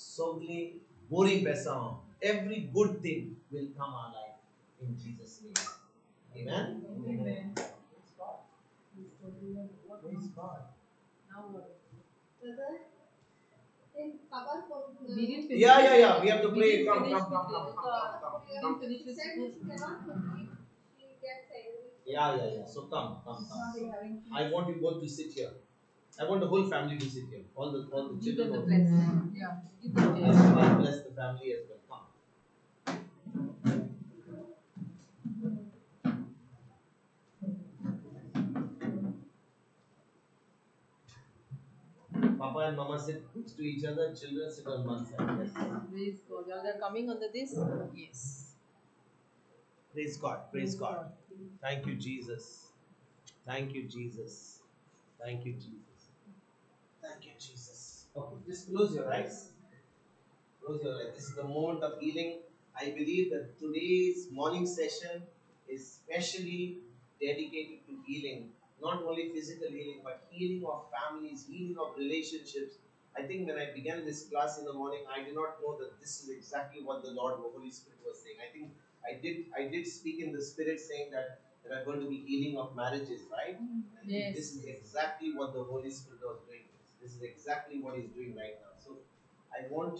सगळी बोरी बेसांव every good thing will come our life in Jesus name. Amen. Amen. Praise God. Now what? Brother, in our phone, We didn't finish. Yeah. We have to We pray. didn't Come. finish Come. with Renuka. We didn't finish she with said Suku's. she cannot complete. She gets angry. Yeah. So come. I want you both to sit here. I want the whole family to sit here. All the Give them children the also. blessing. Yeah. Give them the I'll bless the family as well. Come. and Mama sit next to each other. Children sit on one side. Yes. Praise God. Y'all are coming under this? Yes. Praise God. Praise God. Thank you, Jesus. Thank you, Jesus. Thank you, Jesus. Thank you, Jesus. Okay, just close your eyes. Close your eyes. This is the moment of healing. I believe that today's morning session is specially dedicated to healing. Not only physical healing, but healing of families, healing of relationships. I think when I began this class in the morning, I did not know that this is exactly what the Lord, the Holy Spirit was saying. I think I did speak in the Spirit saying that there are going to be healing of marriages, right? I think Yes. this is exactly what the Holy Spirit was doing. This is exactly what He's doing right now. So I want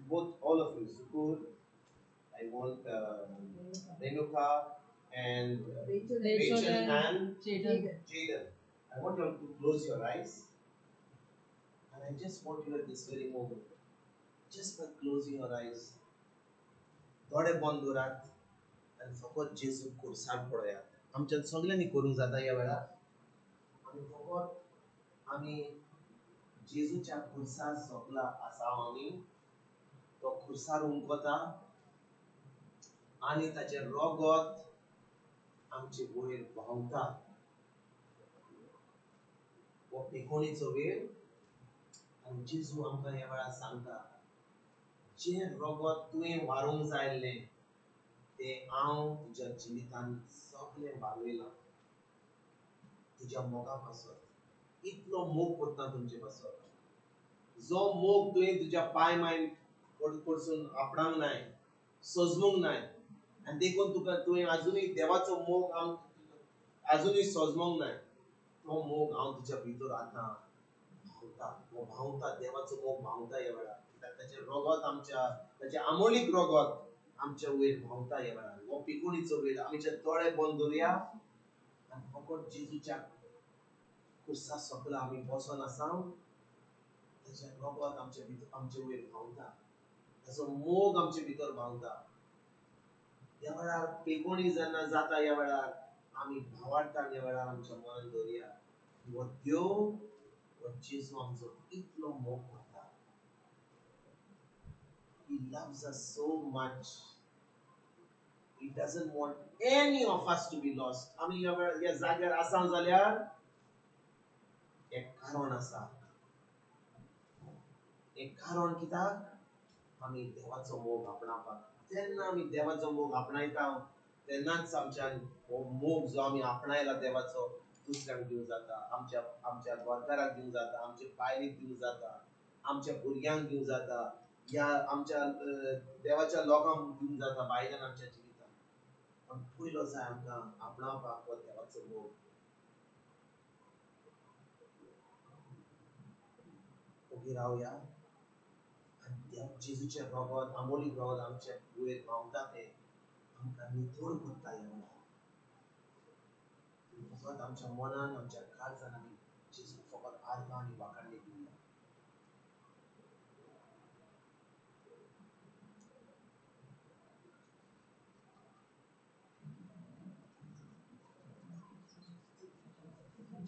both all of you, Sukur, I want Renuka and Rachel and Jaden. I want you all to close your eyes, and I just want you at this very moment, just by closing your eyes, थोडे बंद उरात आणि फकत जेजू कुर्सार पळयात. आमच्यान सगळ्यांनी करूंक जाता ह्या वेळार आमी फकत आमी जेजूच्या खुर्सार सोंपला आसा आमी तो खुर्सार उमकोता आणि ताचे रगत आमचे वयर व्हांवता. हो पेखोणेचो वेळ आनी जेजू आमकां ह्या वेळार सांगता, जें रगत तुवें व्हारूंक जाय आसलें तें हांव तुज्या जिवितांत सगळें व्हारयलां. तुज्या मोगा पासत इतलो मोग करता तुमचे पासत. जो मोग तुवें तुज्या पांय मायन कडसून आपणांक नाय, सजमूंक नाय, आनी देखून तुवें आजुनूय देवाचो मोग आजुनूय सजमोंक नाय, तो मोग हांव तुज्या भितर आतां व्हांवता. हो व्हांवता, देवाचो मोग व्हांवता ह्या वेळार. कित्याक ताचें रगत ताचें आमोलीक रगत आमच्या वयर व्हांवता ह्या वेळार. हो पिकोणीचो वेळ. आमचे दोळे बंद दवरया आनी फकत जेजूच्या कुर्सा सकयल आमी बसून आसा. ताचें रगत आमचे वयर व्हांवता. ताचो मोग आमचे भितर व्हांवता. ह्या वेळार पेकोणी जेन्ना जाता ह्या वेळार आमी भावार्थान ह्या वेळार आमच्या मनान दवरया, हो देव, हो जेजू आमचो इतलो मोग करता. He loves us so much. He doesn't want any of us to be lost. आमी ह्या जाग्यार आसा जाल्यार एक कारण आसा. एक कारण कित्याक आमी देवाचो मोग आपणावपाक. जेन्ना आमी देवाचो मोग आपणायता तेन्नाच आमच्यान हो मोग जो आमी आपणायला देवाचो दुसऱ्यांक दिवं जाता. आमच्या गोंयकाराक दिवं जाता, आमच्या बायलेक दिवं जाता, आमच्या भुरग्यांक दिवं जाता, या आमच्या देवाच्या लोकांक दिवं जाता भायल्यान आमच्या जिवितांत. पण पयलो जाय आमकां आपणावपाक हो देवाचो मोग. उबी रावया आनी जेजूचें रगत, आमोलीक रगत आमच्या वयर व्हांवता तें आमकां नितळ करता ह्या वेळार. फकत आमच्या मनान, आमच्या काळजान आमी जेजूक फकत आर्गां आनी वाखाणणी दिवया.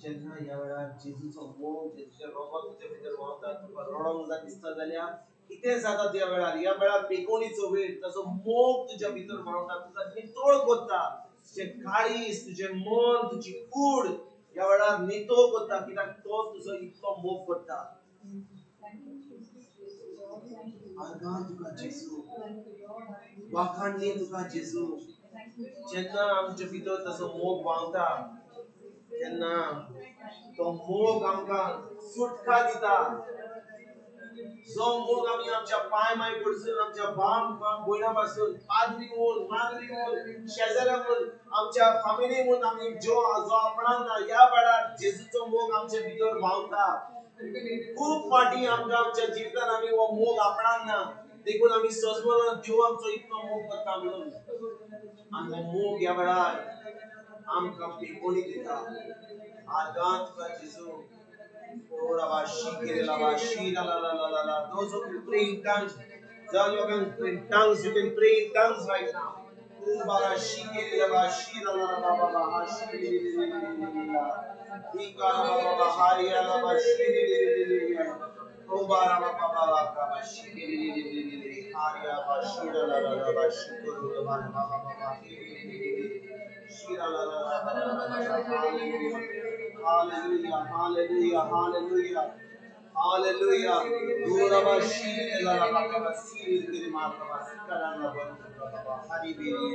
जेन्ना ह्या वेळार जेजूचो मोग, जेजूचें रगत तुजे भितर व्हांवता, तुका रडोंक दिसता जाल्यार कितें जाता त्या वेळार? ह्या वेळार पेकोणीचो वेळ, ताचो मोग तुज्या भितर व्हांवता, तुका नितळ करता. तुजें काळीज, तुजें मन, तुजी कूड ह्या वेळार नितळ करता, कित्याक तो तुजो इतलो मोग करता. आर्गां तुका जेजू, वाखाणणी तुका जेजू. जेन्ना आमच्या भितर ताचो मोग व्हांवता तेन्ना तो मोग आमकां सुटका दिता. जो मोग आमी आमच्या पांय माय कडसून, आमच्या भाव भयणां पासून, पाद्री म्हूण, माद्री म्हूण, शेजाऱ्या म्हूण, आमच्या फामिली म्हूण आमी जो आपणावता, ह्या वेळार जेजूचो मोग आमच्या भितर व्हांवता. खूब फाटीं आमकां आमच्या जिवितांत आमी हो मोग आपणावंक ना, देखून आमी सजमना देव आमचो इतलो मोग करता म्हणून. आनी हो मोग ह्या वेळार आमकां पेकोणी दिता. आर्गां तुका जेजू. Oh, those who can pray in tongues, tell your in tongues, you can pray in tongues right now. Ubara shikiri laba shira laba baba hashiri lila. Ikara baba hari laba shiri lila. Ubara baba baba baba shiri lila. Hari laba shira laba shikuru laba baba baba shira laba hallelujah. Hallelujah, hallelujah, hallelujah. Hallelujah. Duraba shiri la la baba siri giri maraba sikara la baba hari biri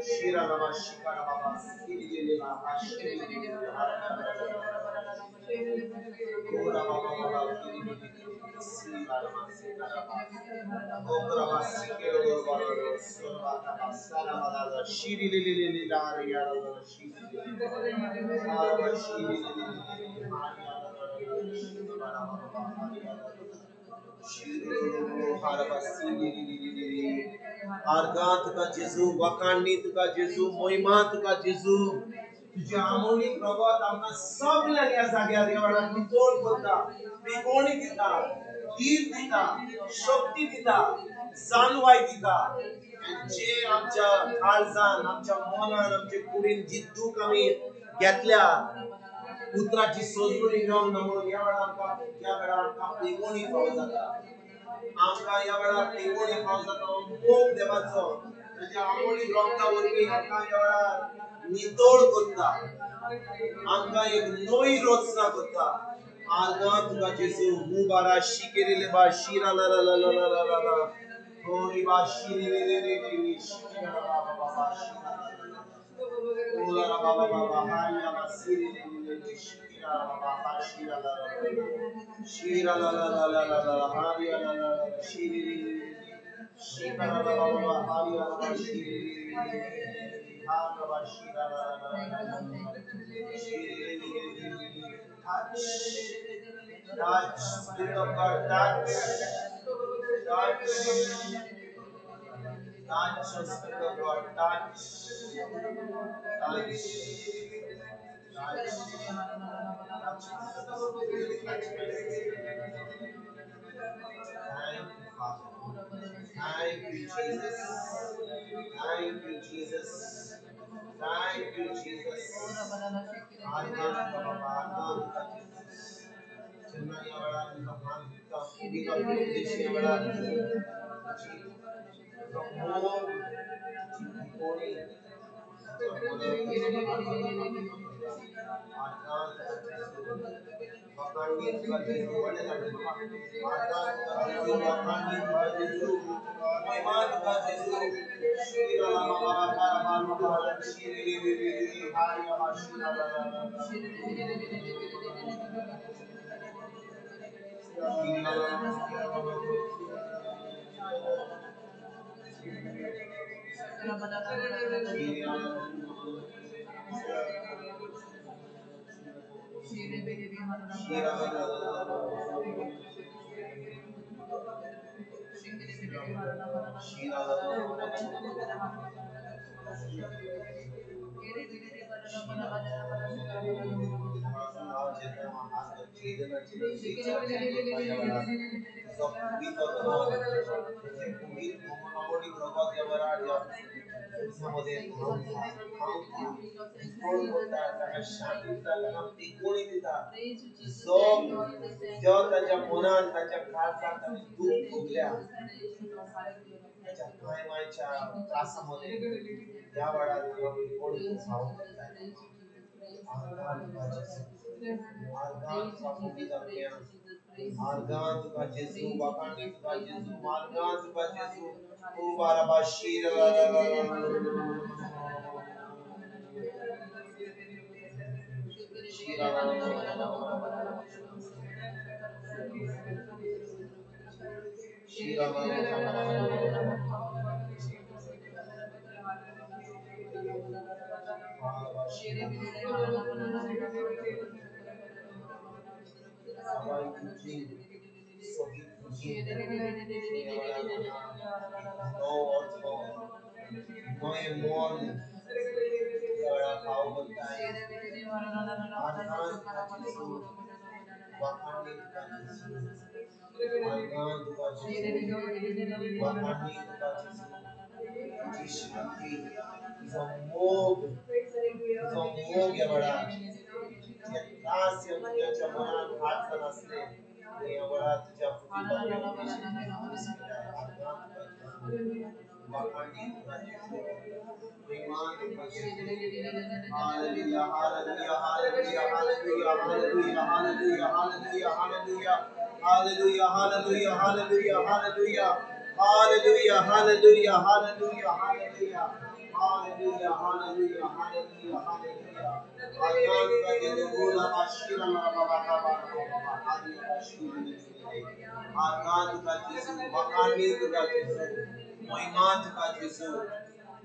shira la baba shikara baba siri giri la ashiri giri duraba baba giri giri siri la baba sikara baba duraba sikero baba surba baba sara baba shiri li li li li la ya la shiri li li maraba shiri li li li hari la shiri baba baba hari la Argat का जेजू वकांडित का जेजू मोहिमात का जेजू तुझे आमोनी प्रभात आमना सब लग्या जाग्या देवाला नितोड करता बेकोणी दिता हीर दिता शक्ती दिता जाणवाय दिता जे आमच्या काळजान आमच्या मनान आमच्या कुडीन जिद्दू कमी घेतल्या पुत्राची सोजवणी घेऊन म्हणून या वेळा आमका बेकोणी पाव जाता आमका या वेळा बेकोणी पाव जाता मोग देवाचो तुझ्या आमोनी रोगता वरवी आमका या वेळा नितोड करता आमका एक नवी रचना करता आगा तुका जेजू मुबारा शिकेरेले बा शिरा ला ला ला ला ला ला ला ला होरी बा शिरी रे रे रे रे शिरा ला बा बा बा शिरा ला ला ला ओला ला बा बा बा बा हारिया बा सिरी रे रे रे शिरा ला बा बा शिरा ला ला ला शिरा ला ला ला ला ला ला हारिया ला ला ला शिरी रे रे रे शिरा ला ला बा बा बा हारिया ला ला शिरी रे रे हारा बा शिरा ला ला ला शिरी रे रे रे touch, touch, Spirit of God, touch, touch, touch, Spirit of God, touch, touch, touch, Thank you, Father. Thank you, Jesus. Thank you, Jesus. Thank you, Jesus. Argan Baba, Argan Jesus. Chennai Avada, Nizam Bika Deshi Avada, from home, Chiponi, त्याच्या मनात त्याच्या काळजात त्याने दुःख भोगल्या त्याच्या मायमायच्या त्रासामध्ये या वेळा कोणी भाव Argan tuka Jesu, wakani tuka Jesu, Argan tuka Jesu, Ubarabashir la la la la la Shira la la la la Shira la la no emon para भाव बनता है आरगान तुका Jesu, wakani tuka Jesu, Argan tuka Jesu, wakani tuka Jesu, तुझो मोग या वेळा जे त्रास या तुझ्या मनात हात असले या वेळा तुझ्या Hallelujah, hallelujah, hallelujah, hallelujah, hallelujah, hallelujah, hallelujah, hallelujah, hallelujah, hallelujah, hallelujah, hallelujah, hallelujah, hallelujah, hallelujah, hallelujah. Hallelujah, hallelujah, hallelujah, hallelujah. Agan ka jedula bashira la baba baba baba hadi bashira ne. Agan ka Jesu, makani ka Jesu, moimat ka Jesu,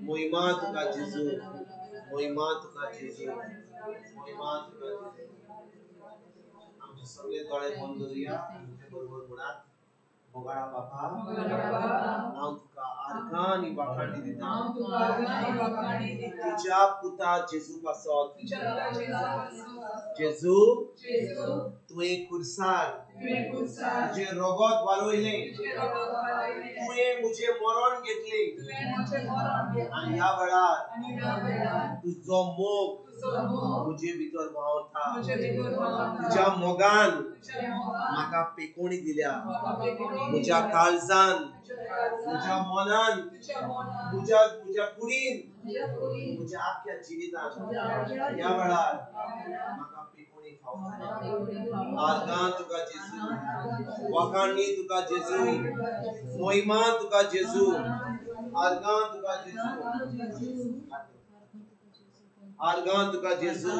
moimat ka Jesu, moimat ka Jesu, moimat ka Jesu. आमचे सगळे डोळे बंद करूया आमच्या बरोबर म्हणा मोगळा बापा नाव तुका आर्गानी वाखाणी दिता तुझ्या पुता जेजू पासत जेजू तुवें कुर्सार तुझे रगत वालोयले तुवें मुझे मरण घेतले आणि ह्या वेळार तुझो मोग मुझे भितर व्हांवता तुझ्या मोगान म्हाका पेकोणी दिल्या मुझ्या काळजान मुझ्या मनान मुझ्या कुडीन मुझ्या आख्या जिवितान ह्या वेळार म्हाका पेकोणी खावता आर्गां तुका जेजू वखाणी तुका जेजू मोहिमा तुका जेजू आर्गां तुका जेजू आर्गां तुका जेजू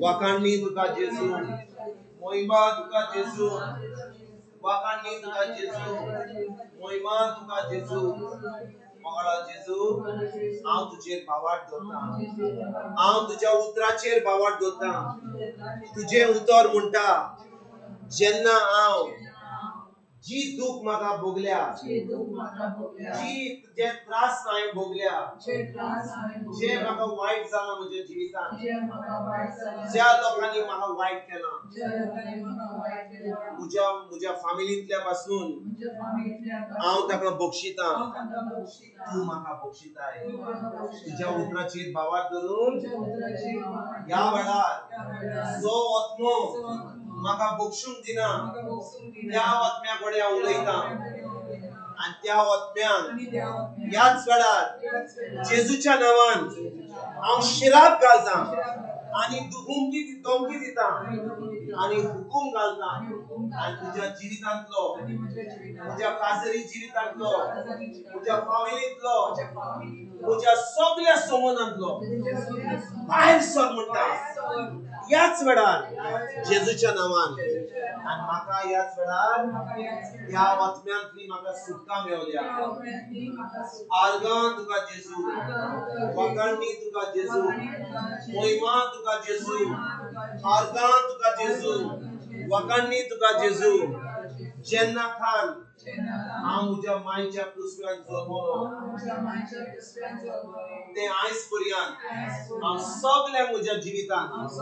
वखाणी तुका जेजू मोहिमा तुका जेजू वखाणी तुका जेजू मोहिमा तुका जेजू मंगळा जेजू हांव तुजेर भावाट दवरता हांव तुज्या उतराचेर भावाट दवरता तुजें उतर म्हणटा जेन्ना हांव जी दुख म्हाका भोगल्या जी जे त्रास हांवें भोगल्या जे म्हाका वायट जालां म्हज्या जिवितांत ज्या लोकांनी म्हाका वायट केलां म्हज्या फॅमिलींतल्या पासून हांव ताका बक्षितां तूं म्हाका बक्षिताय तुज्या उतराचेर भावार धरून ह्या वेळार जो आत्मो म्हाका बक्षूंक दिना त्या आत्म्या कडेन हांव उलयतां आणि त्या आत्म्यान ह्याच वेळार जेजूच्या नांवान हांव शिराप घालता आणि धमकी दिता आणि हुकूम घालता आणि तुझ्या जिवितांतलो तुझ्या काजरी जिवितांतलो तुझ्या फॅमिलींतलो तुझ्या सगळ्या संबंधांतलो भायर सर म्हणटा ह्याच वेळार जेजूच्या नांवान आणि म्हाका ह्याच वेळार ह्या आत्म्यांतली म्हाका सुटका मेवल्या आर्गां तुका जेजू वखाणी तुका जेजू मोहिमा तुका जेजू आर्गां तुका जेजू वखाणी तुका जेजू जेन्ना खान हांव म्हज्या मायच्या कुसव्यान जल्मलो ते आयज पर्यंत हांव सगळ्या म्हज्या जिवितांत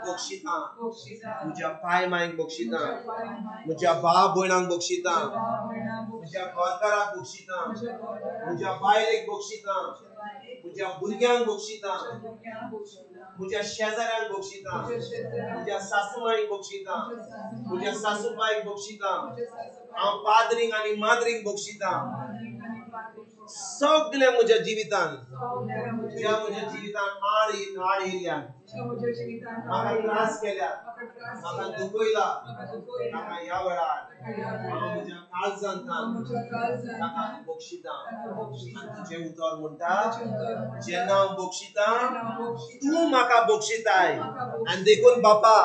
बक्षितां म्हज्या पाय मायक बक्षितां म्हज्या भाव भयणांक बक्षितां म्हज्या घरकाराक बक्षितां म्हज्या बायलेक बक्षितां म्हज्या भुरग्यांक बक्षितां म्हज्या शेजाऱ्यांक बक्षितां म्हज्या सासूमाईक बक्षितां म्हज्या सासूबाईक बक्षितां हांव पाद्रींक आनी माद्रींक बक्षितां सगळ्या म्हज्या जिवितांत ज्या म्हज्या जिवितांत आड येयल्यान म्हाका त्रास केल्यात म्हाका दुखयला म्हाका ह्या वेळार हांव म्हज्या काळजांतल्यान ताका बक्षितां आनी तुजें उतर म्हणटा जेन्ना हांव बक्षितां तूं म्हाका बक्षिताय आनी देखून बापा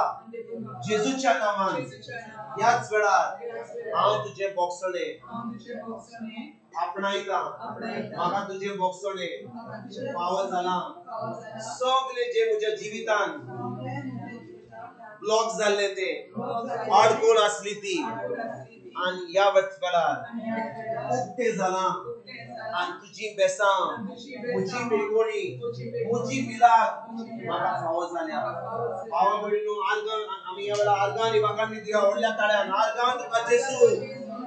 जेजूच्या नांवान ह्याच वेळार हांव तुजें बोगसणें आपणायता म्हाका तुजें बोगसणें फावो जालां सगळे जे म्हज्या जिवितांत ब्लॉक जाल्ले ते आडकोळ आसली ती आनी ह्या वेळार उक्तें जालां आनी तुजी बेसां म्हजी बेगोणी म्हजी मिलाद म्हाका फावो जाल्या भावा भयणीनो आर्गां आमी ह्या वेळार आर्गां आनी वाखाणी दिया व्हडल्या ताळ्यान आर्गां तुका जेजू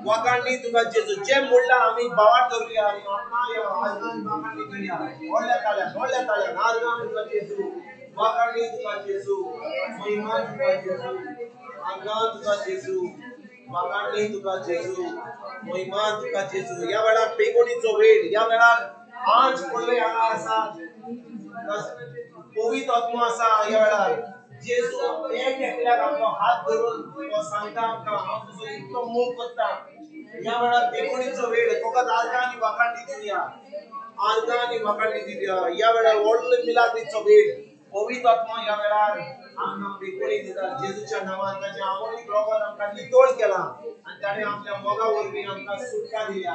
वाकांनी तुका जेजू जे मुळ्ळा आम्ही बावाट करूया आणि आपणाया आजगान वाकांनी दिया ओल्या ताळ्या नारगान तुका जेजू वाकांनी तुका जेजू महिमा तुका जेजू आजगान तुका जेजू वाकांनी तुका जेजू महिमा तुका जेजू या वेळार बेगोणीचो वेळ या वेळार आज पडले हांगा आसात पवित्र आत्मा आसा या वेळार जेजू एक एकल्याक आपलो हात धरून तो सांगता आमकां हांव तुजो इतलो मोग करता या वेळार बेगोणीचो वेळ फकत आर्गां वाकांडी दिवया आर्गां आनी वाकांडी दिवया या वेळार व्हडलो मिलाग्रीचो वेळ पवित्र आत्मा या वेळार आमकां बेगोणी दिता जेजूच्या नांवान ताच्या अमोलीक रोगान आमकां नितोळ केला आनी ताणें आपल्या मोगा वरवीं आमकां सुटका दिल्या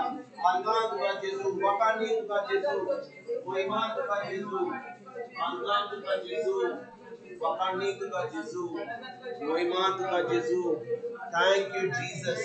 आर्गां तुका जेजू वाकांडी तुका जेजू महिमा तुका जेजू आर्गां तुका जेजू वाकांडी तुका जेजू महिमा तुका जेजू Thank you, Jesus.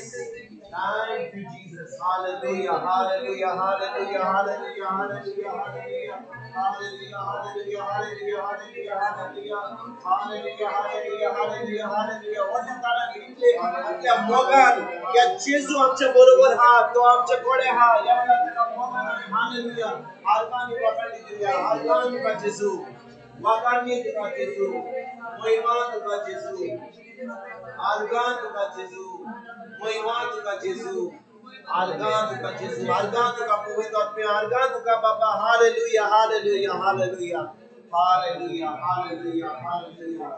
Thank you, Jesus. Hallelujah, hallelujah, hallelujah, hallelujah, hallelujah, hallelujah, hallelujah, hallelujah, hallelujah, hallelujah, hallelujah, hallelujah, hallelujah, hallelujah, hallelujah. What is that? इतले आपल्या मोगान या जेजू आमच्या बरोबर हा तो आमच्या गोडे हा या वेळार मोगान हालेलुया आर्गानी वाकांडी दिल्या आर्गान तुका जेजू वाकांडी तुका जेजू महिमा तुका जेजू आर्गान तुका जेजू महिमा तुका जेजू आर्गान तुका जेजू आर्गान तुका पवित्र आत्मे आर्गान तुका बाबा हालेलुया हालेलुया हालेलुया हालेलुया हालेलुया हालेलुया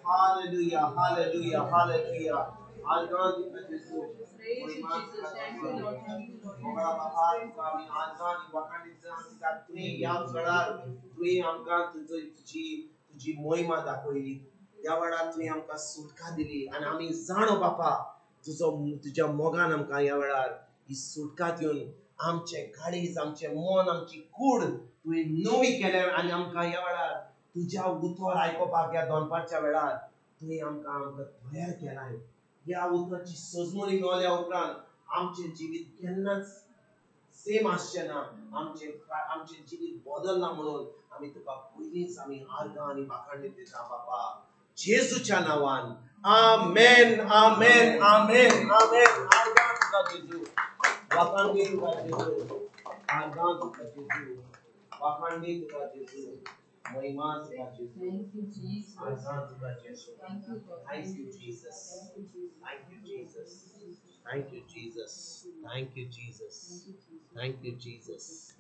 हालेलुया हालेलुया हालेलुया आर्गान तुका जेजू महिमा तुका जेजू मोगळा बाबा तुका आमी आर्गान वाकांडी तुका तुई या वेळार तुई आमकां तुजी महिमा दाखयली या वेळार तुवें आमकां सुटका दिली आनी आमी जाणो बापा तुज्या मोगान आमकां या वेळार ही सुटका दिवन आमचे काळीज आमचे मन आमची कूड तुवें नवी केल्या आनी आमकां या वेळार तुज्या उतर आयकोपाक या दोनपारच्या वेळार तुवें आमकां तयार केलाय ह्या उतराची सजमणी मेळल्या उपरांत आमचें जिवीत केन्नाच सेम आसचें ना आमचें जिवीत बदलना म्हणून आमी तुका पयलींच आमी आर्गां आनी वाखाणणी दिता बापा जेजूच्या नावान आमेन आमेन आमेन आमेन आर्गां तुका जेजू वाखाणणी तुका जेजू आर्गां तुका जेजू वाखाणणी तुका जेजू महिमा तुका जेजू Thank you, Jesus. आर्गां तुका जेजू Thank you, God. Thank you, Jesus. Thank you, Jesus. Thank you, Jesus. Thank you, Jesus. Thank you, Jesus.